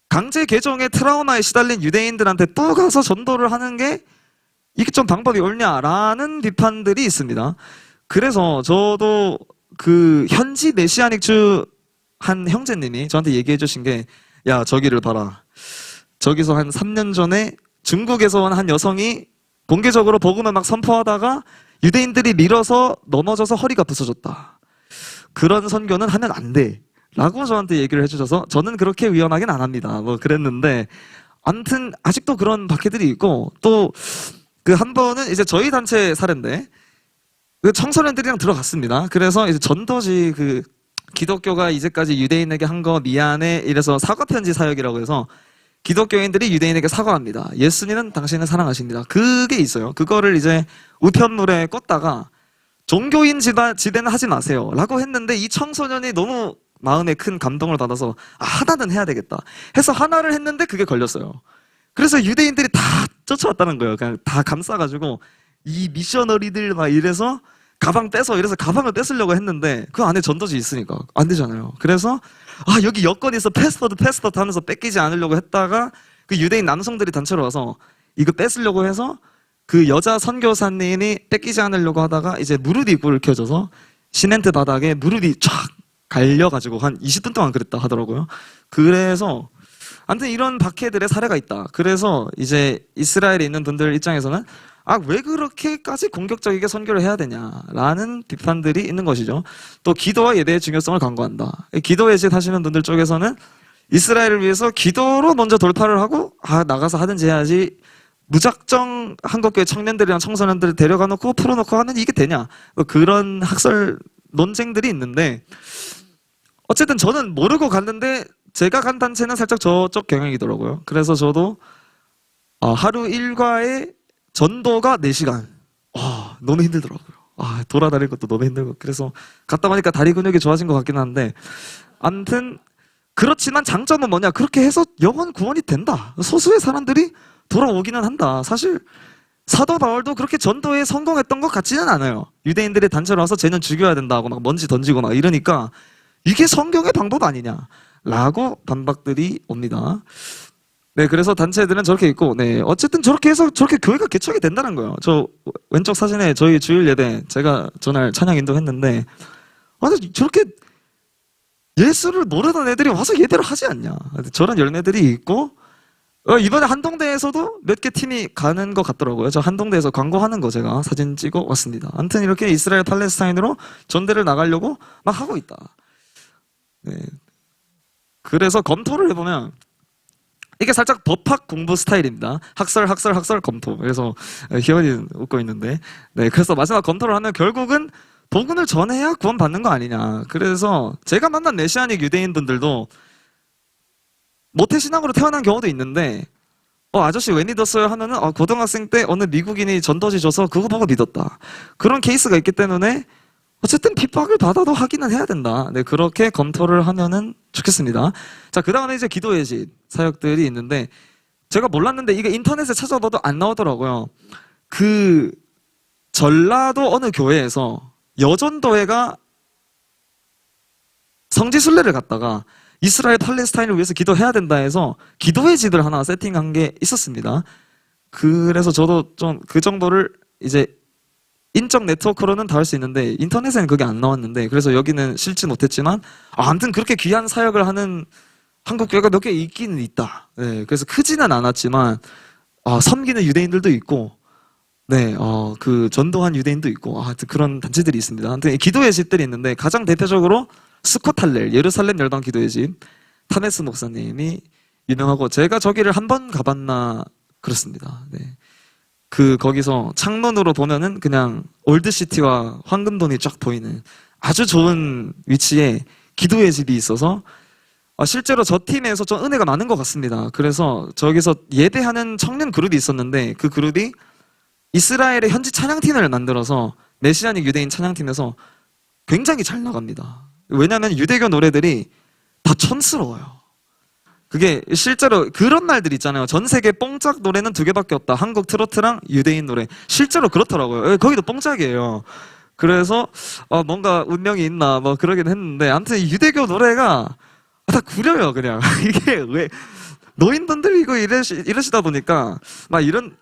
강제 개종의 트라우마에 시달린 유대인들한테 또 가서 전도를 하는 게 이게 좀 방법이 옳냐라는 비판들이 있습니다. 그래서 저도 그 현지 메시아닉주 한 형제님이 저한테 얘기해 주신 게 야 저기를 봐라. 저기서 한 3년 전에 중국에서 온 한 여성이 공개적으로 복음을 막 선포하다가 유대인들이 밀어서 넘어져서 허리가 부서졌다. 그런 선교는 하면 안 돼. 라고 저한테 얘기를 해주셔서 저는 그렇게 위험하긴 안 합니다. 그랬는데 아무튼 아직도 그런 박해들이 있고 또 그 한 번은 이제 저희 단체 사례인데 그 청소년들이랑 들어갔습니다. 그래서 이제 전도지 기독교가 이제까지 유대인에게 한 거 미안해 이래서 사과 편지 사역이라고 해서 기독교인들이 유대인에게 사과합니다. 예수님은 당신을 사랑하십니다. 그게 있어요. 그거를 이제 우편물에 꽂다가 종교인 지대는 하지 마세요 라고 했는데 이 청소년이 너무 마음에 큰 감동을 받아서 하나는 해야 되겠다 해서 하나를 했는데 그게 걸렸어요. 그래서 유대인들이 다 쫓아왔다는 거예요. 그냥 다 감싸가지고 이 미셔너리들 막 이래서 가방 빼서 이래서 가방을 뺏으려고 했는데 그 안에 전도지 있으니까 안 되잖아요. 그래서 여기 여권이 있어 패스포트 하면서 뺏기지 않으려고 했다가 그 유대인 남성들이 단체로 와서 이거 뺏으려고 해서 그 여자 선교사님이 뺏기지 않으려고 하다가 이제 무릎이 꿇혀져서 시멘트 바닥에 무릎이 쫙 갈려가지고 한 20분 동안 그랬다 하더라고요. 그래서 아무튼 이런 박해들의 사례가 있다. 그래서 이제 이스라엘에 있는 분들 입장에서는 왜 그렇게까지 공격적이게 선교를 해야 되냐라는 비판들이 있는 것이죠. 또 기도와 예배의 중요성을 강조한다. 기도 예식 하시는 분들 쪽에서는 이스라엘을 위해서 기도로 먼저 돌파를 하고 나가서 하든지 해야지 무작정 한국교회 청년들이랑 청소년들을 데려가 놓고 풀어놓고 하는 이게 되냐 그런 학설 논쟁들이 있는데 어쨌든 저는 모르고 갔는데 제가 간 단체는 살짝 저쪽 경향이더라고요. 그래서 저도 하루 일과에 전도가 4시간 너무 힘들더라고요. 돌아다닐 것도 너무 힘들고 그래서 갔다 보니까 다리 근육이 좋아진 것 같긴 한데 아무튼 그렇지만 장점은 뭐냐 그렇게 해서 영혼 구원이 된다. 소수의 사람들이 돌아오기는 한다. 사실 사도 바울도 그렇게 전도에 성공했던 것 같지는 않아요. 유대인들이 단체로 와서 쟤는 죽여야 된다고 막 먼지 던지고 막 이러니까 이게 성경의 방법 아니냐라고 반박들이 옵니다. 네, 그래서 단체들은 저렇게 있고, 네, 어쨌든 저렇게 해서 저렇게 교회가 개척이 된다는 거예요. 저 왼쪽 사진에 저희 주일 예배 제가 전날 찬양 인도했는데, 저렇게 예수를 모르던 애들이 와서 예배를 하지 않냐. 저런 열매들이 있고, 이번에 한동대에서도 몇 개 팀이 가는 것 같더라고요. 저 한동대에서 광고하는 거 제가 사진 찍어 왔습니다. 아무튼 이렇게 이스라엘 팔레스타인으로 전대를 나가려고 막 하고 있다. 네. 그래서 검토를 해보면 이게 살짝 법학 공부 스타일입니다. 학설 검토. 그래서 희원이 웃고 있는데 네, 그래서 마지막 검토를 하면 결국은 복음을 전해야 구원받는 거 아니냐. 그래서 제가 만난 메시아닉 유대인분들도 모태신앙으로 태어난 경우도 있는데 아저씨 왜 믿었어요? 하면은 고등학생 때 어느 미국인이 전도지 줘서 그거 보고 믿었다. 그런 케이스가 있기 때문에 어쨌든 핍박을 받아도 하기는 해야 된다. 네, 그렇게 검토를 하면은 좋겠습니다. 자, 그 다음에 이제 기도의 집 사역들이 있는데 제가 몰랐는데 이게 인터넷에 찾아봐도 안 나오더라고요. 그 전라도 어느 교회에서 여전도회가 성지순례를 갔다가 이스라엘 팔레스타인을 위해서 기도해야 된다 해서 기도의 집을 하나 세팅한 게 있었습니다. 그래서 저도 좀 그 정도를 이제 인적 네트워크로는 다 할 수 있는데 인터넷에는 그게 안 나왔는데 그래서 여기는 실지 못했지만 아무튼 그렇게 귀한 사역을 하는 한국 교회가 몇 개 있기는 있다. 네, 그래서 크지는 않았지만 섬기는 유대인들도 있고 네, 그 전도한 유대인도 있고 하여튼 그런 단체들이 있습니다. 아무튼 기도의 집들이 있는데 가장 대표적으로 스콧 할렐 예루살렘 열방 기도의 집 타메스 목사님이 유명하고 제가 저기를 한 번 가봤나 그렇습니다. 네. 거기서 창문으로 보면은 그냥 올드시티와 황금돈이 쫙 보이는 아주 좋은 위치에 기도의 집이 있어서 실제로 저 팀에서 좀 은혜가 많은 것 같습니다. 그래서 저기서 예배하는 청년 그룹이 있었는데 그 그룹이 이스라엘의 현지 찬양팀을 만들어서 메시아닉 유대인 찬양팀에서 굉장히 잘 나갑니다. 왜냐하면 유대교 노래들이 다 촌스러워요. 그게 실제로 그런 말들 있잖아요. 전 세계 뽕짝 노래는 2개밖에 없다. 한국 트로트랑 유대인 노래. 실제로 그렇더라고요. 거기도 뽕짝이에요. 그래서 뭔가 운명이 있나 뭐 그러긴 했는데 아무튼 유대교 노래가 다 구려요. 그냥 이게 왜 노인분들이 이거 이러시다 보니까 막 이런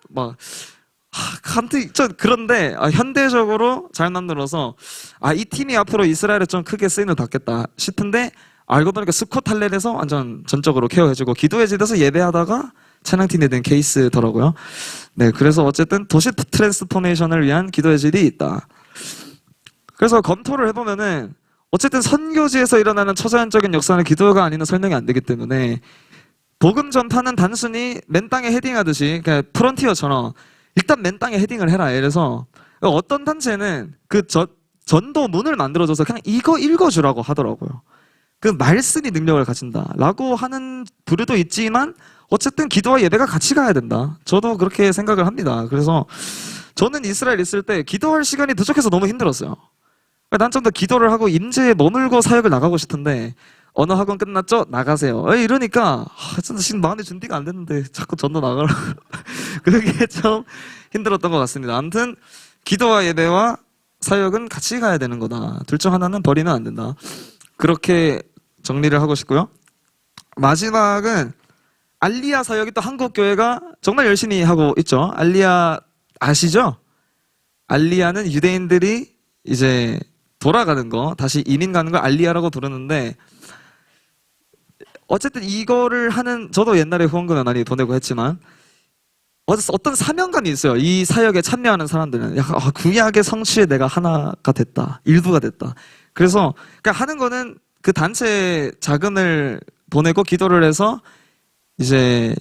아무튼 그런데 현대적으로 잘 만들어서 이 팀이 앞으로 이스라엘에 좀 크게 쓰임을 받겠다 싶은데 알고 보니까 스콧 할렐에서 완전 전적으로 케어해주고 기도의 집에서 예배하다가 찬양팀이 된 케이스더라고요. 네, 그래서 어쨌든 도시 트랜스포메이션을 위한 기도의 집이 있다. 그래서 검토를 해보면은 어쨌든 선교지에서 일어나는 초자연적인 역사는 기도가 아니면 설명이 안 되기 때문에 복음 전파는 단순히 맨 땅에 헤딩하듯이 그냥 프론티어처럼 일단 맨 땅에 헤딩을 해라. 이래서 어떤 단체는 그 전도문을 만들어줘서 그냥 이거 읽어주라고 하더라고요. 그 말씀이 능력을 가진다라고 하는 부류도 있지만 어쨌든 기도와 예배가 같이 가야 된다. 저도 그렇게 생각을 합니다. 그래서 저는 이스라엘 있을 때 기도할 시간이 부족해서 너무 힘들었어요. 난 좀 더 기도를 하고 임재에 머물고 사역을 나가고 싶은데 어느 학원 끝났죠? 나가세요. 이러니까 진짜 지금 마음의 준비가 안 됐는데 자꾸 전도 나가라. 그게 좀 힘들었던 것 같습니다. 아무튼 기도와 예배와 사역은 같이 가야 되는 거다. 둘 중 하나는 버리면 안 된다. 그렇게 정리를 하고 싶고요. 마지막은 알리야 사역이 또 한국 교회가 정말 열심히 하고 있죠. 알리야 아시죠? 알리야는 유대인들이 이제 돌아가는 거, 다시 이민 가는 걸 알리야라고 부르는데, 어쨌든 이거를 하는, 저도 옛날에 후원금을 많이 보내고 했지만 어떤 사명감이 있어요. 이 사역에 참여하는 사람들은 약간 구약의 성취에 내가 하나가 됐다, 일부가 됐다. 그래서 그러니까 하는 거는 그 단체 자금을 보내고 기도를 해서 이제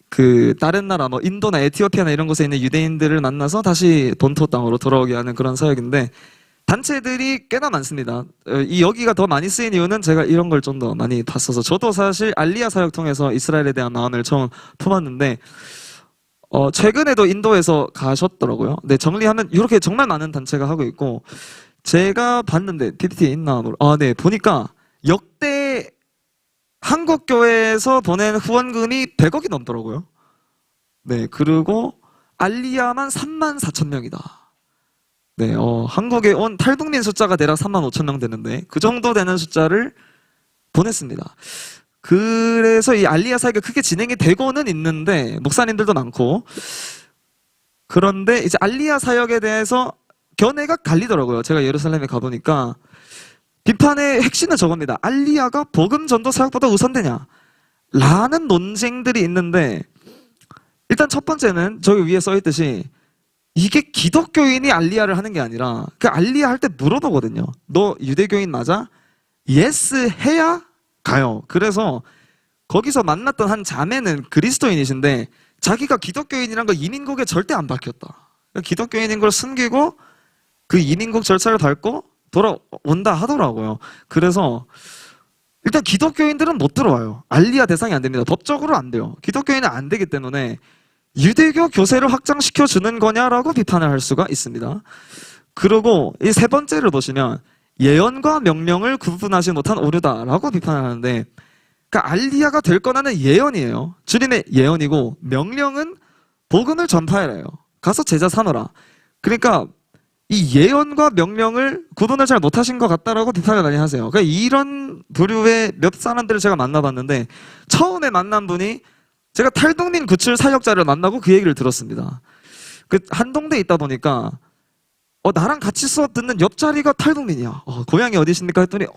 그 다른 나라 뭐 인도나 에티오피아나 이런 곳에 있는 유대인들을 만나서 다시 본토 땅으로 돌아오게 하는 그런 사역인데, 단체들이 꽤나 많습니다. 여기가 더 많이 쓰인 이유는 제가 이런 걸 좀 더 많이 봤어서, 저도 사실 알리야 사역 통해서 이스라엘에 대한 마음을 처음 품었는데, 최근에도 인도에서 가셨더라고요. 네, 정리하면 이렇게 정말 많은 단체가 하고 있고, 제가 봤는데 PPT에 있나 네, 보니까 역대 한국 교회에서 보낸 후원금이 100억이 넘더라고요. 네, 그리고 알리야만 34,000명이다. 네, 한국에 온 탈북민 숫자가 대략 35,000명 되는데 그 정도 되는 숫자를 보냈습니다. 그래서 이 알리야 사역이 크게 진행이 되고는 있는데 목사님들도 많고, 그런데 이제 알리야 사역에 대해서 견해가 갈리더라고요. 제가 예루살렘에 가보니까 비판의 핵심은 저겁니다. 알리야가 복음 전도 사역보다 우선되냐? 라는 논쟁들이 있는데, 일단 첫 번째는 저기 위에 써있듯이 이게 기독교인이 알리야를 하는 게 아니라 그 알리야 할 때 물어보거든요. 너 유대교인 맞아? 예스 해야 가요. 그래서 거기서 만났던 한 자매는 그리스도인이신데 자기가 기독교인이란 걸 이민국에 절대 안 밝혔다. 기독교인인 걸 숨기고 그 이민국 절차를 밟고 돌아온다 하더라고요. 그래서 일단 기독교인들은 못 들어와요. 알리야 대상이 안 됩니다. 법적으로 안 돼요. 기독교인은 안 되기 때문에 유대교 교세를 확장시켜 주는 거냐라고 비판을 할 수가 있습니다. 그리고 이 세 번째를 보시면 예언과 명령을 구분하지 못한 오류다라고 비판을 하는데, 그러니까 알리야가 될 거나는 예언이에요. 주님의 예언이고, 명령은 복음을 전파해라요. 가서 제자 삼으라. 그러니까 이 예언과 명령을 구분을 잘 못하신 것 같다라고 비판을 많이 하세요. 그러니까 이런 부류의 몇 사람들을 제가 만나봤는데, 처음에 만난 분이 제가 탈북민 구출 사역자를 만나고 그 얘기를 들었습니다. 그 한동대에 있다 보니까 나랑 같이 수업 듣는 옆자리가 탈북민이야. 고향이 어디십니까? 했더니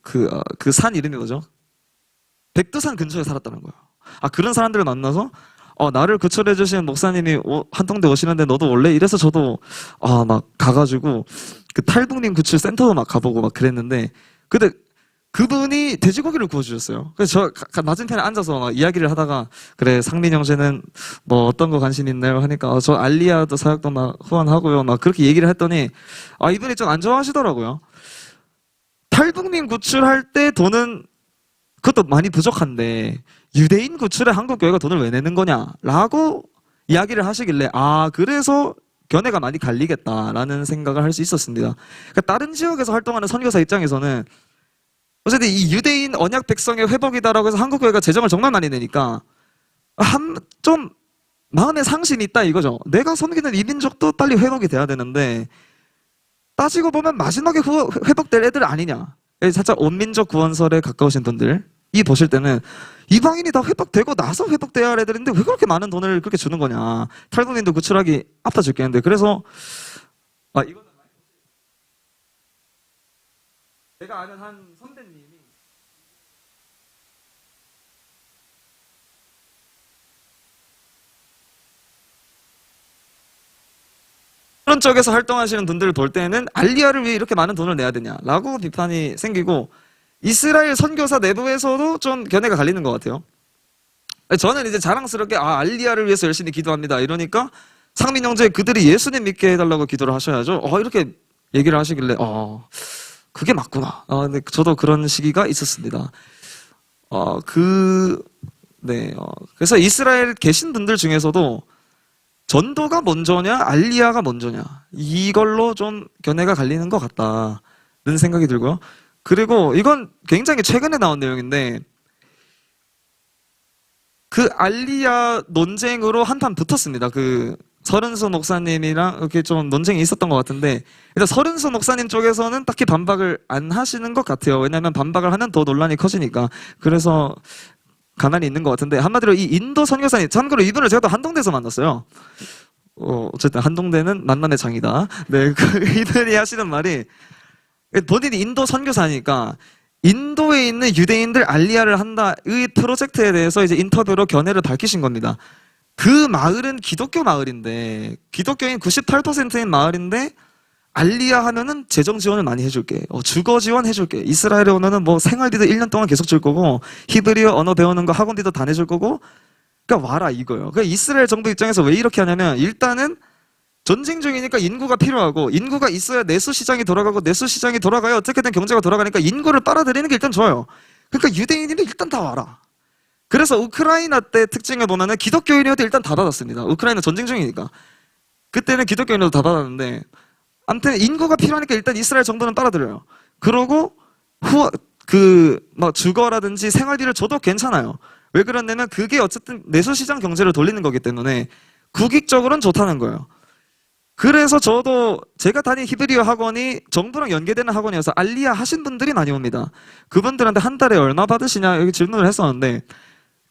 그 산 이름이 뭐죠? 백두산 근처에 살았다는 거예요. 그런 사람들을 만나서 나를 구출해 주신 목사님이 한동대 오시는데 너도 올래? 이래서 저도 막 가가지고 그 탈북민 구출 센터도 막 가보고 막 그랬는데, 근데 그분이 돼지고기를 구워주셨어요. 그래서 저 맞은편에 앉아서 막 이야기를 하다가, 그래 상민 형제는 뭐 어떤 거 관심 있나요? 하니까 저 알리야도 사역도 막 후원하고요. 막 그렇게 얘기를 했더니 이분이 좀 안 좋아하시더라고요. 탈북민 구출할 때 돈은 그것도 많이 부족한데 유대인 구출에 한국 교회가 돈을 왜 내는 거냐라고 이야기를 하시길래 그래서 견해가 많이 갈리겠다라는 생각을 할 수 있었습니다. 그러니까 다른 지역에서 활동하는 선교사 입장에서는 어쨌든 이 유대인 언약 백성의 회복이다라고 해서 한국 교회가 재정을 정말 많이 내니까 좀 마음의 상심이 있다 이거죠. 내가 섬기는 이 민족도 빨리 회복이 돼야 되는데, 따지고 보면 마지막에 회복될 애들 아니냐. 살짝 온민족 구원설에 가까우신 분들이 보실 때는 이방인이 다 회복되고 나서 회복돼야 할 애들인데 왜 그렇게 많은 돈을 그렇게 주는 거냐. 탈북민도 구출하기 아파 죽겠는데. 그래서 이거는 제가 아는 한 선배님이 그런 쪽에서 활동하시는 분들을 볼 때는 알리야를 위해 이렇게 많은 돈을 내야 되냐라고 비판이 생기고, 이스라엘 선교사 내부에서도 좀 견해가 갈리는 것 같아요. 저는 이제 자랑스럽게 알리야를 위해서 열심히 기도합니다 이러니까 상민 형제 그들이 예수님 믿게 해달라고 기도를 하셔야죠. 이렇게 얘기를 하시길래 그게 맞구나. 근데 저도 그런 시기가 있었습니다. 그래서 이스라엘 계신 분들 중에서도 전도가 먼저냐, 알리야가 먼저냐. 이걸로 좀 견해가 갈리는 것 같다는 생각이 들고요. 그리고 이건 굉장히 최근에 나온 내용인데, 그 알리야 논쟁으로 한판 붙었습니다. 그 서른수 목사님이랑 이렇게 좀 논쟁이 있었던 것 같은데, 일단 서른수 목사님 쪽에서는 딱히 반박을 안 하시는 것 같아요. 왜냐하면 반박을 하면 더 논란이 커지니까. 그래서 가만히 있는 것 같은데, 한마디로 이 인도 선교사님, 참고로 이분을 제가 또 한동대에서 만났어요. 어쨌든 한동대는 만남의 장이다. 네, 이분이 하시는 말이, 본인이 인도 선교사니까 인도에 있는 유대인들 알리야를 한다의 프로젝트에 대해서 이제 인터뷰로 견해를 밝히신 겁니다. 그 마을은 기독교 마을인데, 기독교인 98%인 마을인데, 알리야 하면은 재정 지원을 많이 해줄게. 주거 지원 해줄게. 이스라엘에 오면은 뭐 생활비도 1년 동안 계속 줄 거고, 히브리어 언어 배우는 거 학원비도 다 내줄 거고, 그러니까 와라 이거예요. 그러니까 이스라엘 정부 입장에서 왜 이렇게 하냐면, 일단은 전쟁 중이니까 인구가 필요하고, 인구가 있어야 내수 시장이 돌아가고, 내수 시장이 돌아가야 어떻게든 경제가 돌아가니까 인구를 빨아들이는 게 일단 좋아요. 그러니까 유대인들이 일단 다 와라. 그래서 우크라이나 때 특징을 보면은 기독교인이어도 일단 다 받았습니다. 우크라이나 전쟁 중이니까. 그때는 기독교인으로 다 받았는데, 아무튼 인구가 필요하니까 일단 이스라엘 정부는 빨아들여요. 그러고 뭐 주거라든지 생활비를 줘도 괜찮아요. 왜 그러냐면 그게 어쨌든 내수시장 경제를 돌리는 거기 때문에 국익적으로는 좋다는 거예요. 그래서 저도 제가 다닌 히브리어 학원이 정부랑 연계되는 학원이어서 알리야 하신 분들이 많이 옵니다. 그분들한테 한 달에 얼마 받으시냐 여기 질문을 했었는데,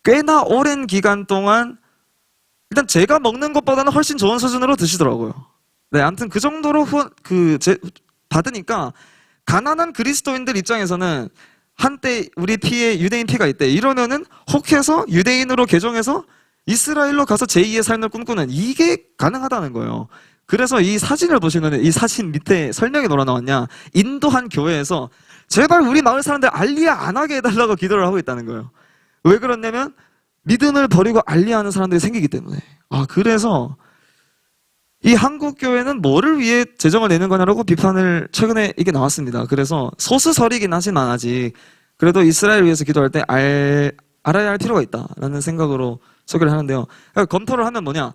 꽤나 오랜 기간 동안 일단 제가 먹는 것보다는 훨씬 좋은 수준으로 드시더라고요. 네, 아무튼 그 정도로 받으니까 가난한 그리스도인들 입장에서는 한때 우리 피에 유대인 피가 있대 이러면은 혹해서 유대인으로 개종해서 이스라엘로 가서 제2의 삶을 꿈꾸는, 이게 가능하다는 거예요. 그래서 이 사진을 보시면, 이 사진 밑에 설명이 뭐라 나왔냐, 인도 한 교회에서 제발 우리 마을 사람들 알리야 안 하게 해달라고 기도를 하고 있다는 거예요. 왜 그러냐면 믿음을 버리고 알리야하는 사람들이 생기기 때문에. 그래서 이 한국 교회는 뭐를 위해 재정을 내는 거냐라고 비판을 최근에 이게 나왔습니다. 그래서 소수설이긴 하지만 아직 그래도 이스라엘 위해서 기도할 때 알아야 할 필요가 있다라는 생각으로 소개를 하는데요. 그러니까 검토를 하면 뭐냐,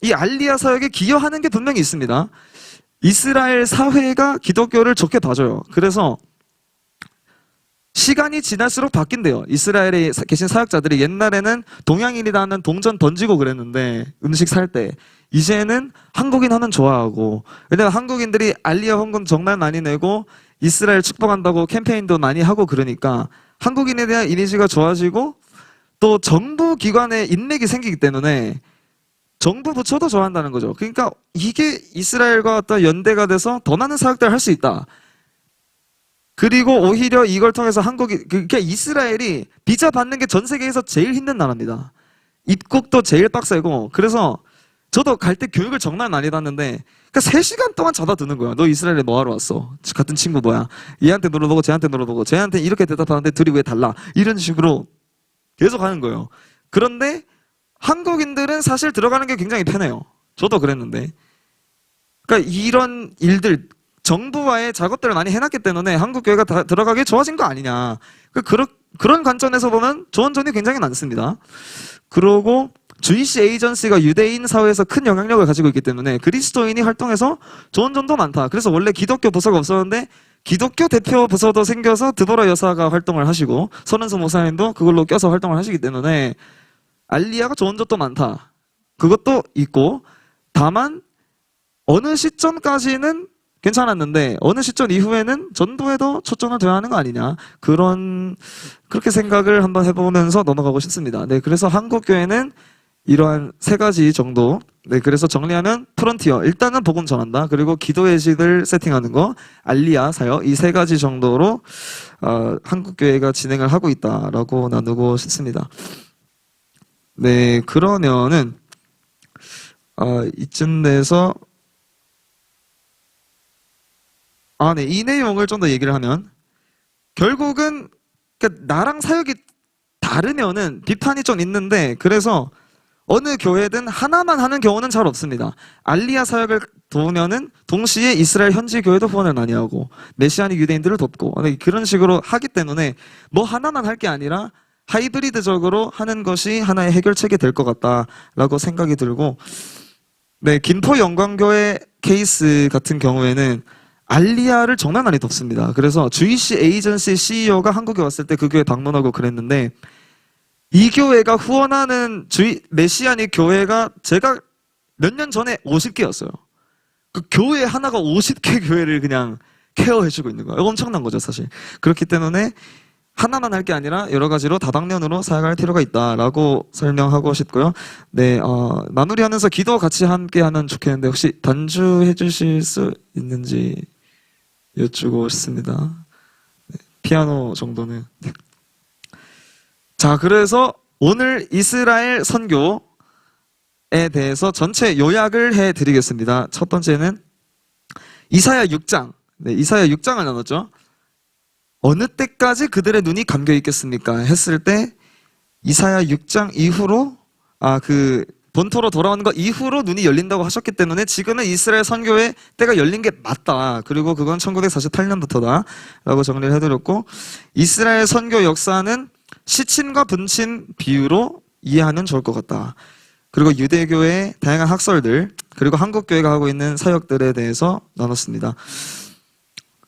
이 알리야 사역에 기여하는 게 분명히 있습니다. 이스라엘 사회가 기독교를 좋게 봐줘요. 그래서 시간이 지날수록 바뀐대요. 이스라엘에 계신 사역자들이 옛날에는 동양인이라는 동전 던지고 그랬는데, 음식 살 때 이제는 한국인 하면 좋아하고, 왜냐면 한국인들이 알리야 헌금 정말 많이 내고 이스라엘 축복한다고 캠페인도 많이 하고 그러니까 한국인에 대한 이미지가 좋아지고, 또 정부 기관에 인맥이 생기기 때문에 정부 부처도 좋아한다는 거죠. 그러니까 이게 이스라엘과 어떤 연대가 돼서 더 많은 사역들을 할 수 있다. 그리고 오히려 이걸 통해서 그러니까 이스라엘이 비자 받는 게 전 세계에서 제일 힘든 나라입니다. 입국도 제일 빡세고. 그래서 저도 갈 때 교육을 정말 많이 받는데, 그러니까 3시간 동안 잡아두는 거야. 너 이스라엘에 뭐 하러 왔어? 같은 친구 뭐야? 얘한테 물어보고 쟤한테 물어보고, 쟤한테 이렇게 대답하는데 둘이 왜 달라? 이런 식으로 계속 하는 거예요. 그런데 한국인들은 사실 들어가는 게 굉장히 편해요. 저도 그랬는데. 그러니까 이런 일들, 정부와의 작업들을 많이 해놨기 때문에 한국 교회가 다 들어가기 좋아진 거 아니냐. 그런 관점에서 보면 좋은 점이 굉장히 많습니다. 그리고 주이시 에이전시가 유대인 사회에서 큰 영향력을 가지고 있기 때문에 그리스도인이 활동해서 좋은 점도 많다. 그래서 원래 기독교 부서가 없었는데 기독교 대표 부서도 생겨서 드보라 여사가 활동을 하시고, 선은수 목사님도 그걸로 껴서 활동을 하시기 때문에 알리야가 좋은 점도 많다. 그것도 있고, 다만 어느 시점까지는 괜찮았는데 어느 시점 이후에는 전도에도 초점을 둬야 하는 거 아니냐, 그렇게 생각을 한번 해보면서 넘어가고 싶습니다. 네, 그래서 한국 교회는 이러한 3가지 정도. 네, 그래서 정리하면 프론티어, 일단은 복음 전한다. 그리고 기도 예식을 세팅하는 거, 알리야 사역, 이 3가지 정도로 한국 교회가 진행을 하고 있다라고 나누고 싶습니다. 네, 그러면은 이쯤 돼서 네, 이 내용을 좀 더 얘기를 하면, 결국은 그러니까 나랑 사역이 다르면은 비판이 좀 있는데, 그래서 어느 교회든 하나만 하는 경우는 잘 없습니다. 알리야 사역을 도우면은 동시에 이스라엘 현지 교회도 후원을 많이 하고 메시아닉 유대인들을 돕고, 그런 식으로 하기 때문에 뭐 하나만 할 게 아니라 하이브리드적으로 하는 것이 하나의 해결책이 될 것 같다라고 생각이 들고, 네, 김포 영광교회 케이스 같은 경우에는 알리야를 정말 많이 덮습니다. 그래서 주이시 에이전시 CEO가 한국에 왔을 때 그 교회 방문하고 그랬는데, 이 교회가 후원하는 메시아닉 교회가 제가 몇 년 전에 50개였어요. 그 교회 하나가 50개 교회를 그냥 케어해주고 있는 거예요. 엄청난 거죠, 사실. 그렇기 때문에 하나만 할 게 아니라 여러 가지로 다방면으로 사역할 필요가 있다라고 설명하고 싶고요. 네, 마무리하면서 기도 같이 함께 하면 좋겠는데 혹시 반주해 주실 수 있는지 여쭈고 싶습니다. 네, 피아노 정도는. 네. 자, 그래서 오늘 이스라엘 선교에 대해서 전체 요약을 해드리겠습니다. 첫 번째는 이사야 6장. 네, 이사야 6장을 나눴죠. 어느 때까지 그들의 눈이 감겨 있겠습니까? 했을 때 이사야 6장 이후로 그 본토로 돌아오는 것 이후로 눈이 열린다고 하셨기 때문에 지금은 이스라엘 선교의 때가 열린 게 맞다. 그리고 그건 1948년부터다 라고 정리를 해드렸고, 이스라엘 선교 역사는 시침과 분침 비유로 이해하면 좋을 것 같다. 그리고 유대교의 다양한 학설들, 그리고 한국교회가 하고 있는 사역들에 대해서 나눴습니다.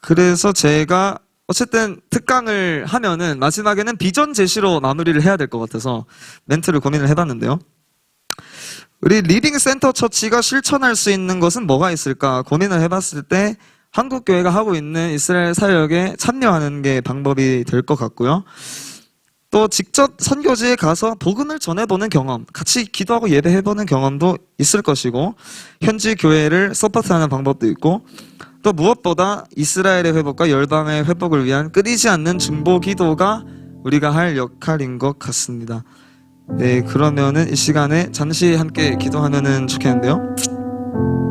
그래서 제가 어쨌든 특강을 하면은 마지막에는 비전 제시로 마무리를 해야 될 것 같아서 멘트를 고민을 해봤는데요. 우리 리빙 센터 처치가 실천할 수 있는 것은 뭐가 있을까 고민을 해봤을 때 한국교회가 하고 있는 이스라엘 사역에 참여하는 게 방법이 될 것 같고요. 또 직접 선교지에 가서 복음을 전해보는 경험, 같이 기도하고 예배해보는 경험도 있을 것이고, 현지 교회를 서포트하는 방법도 있고, 또 무엇보다 이스라엘의 회복과 열방의 회복을 위한 끊이지 않는 중보 기도가 우리가 할 역할인 것 같습니다. 네, 그러면은 이 시간에 잠시 함께 기도하면은 좋겠는데요.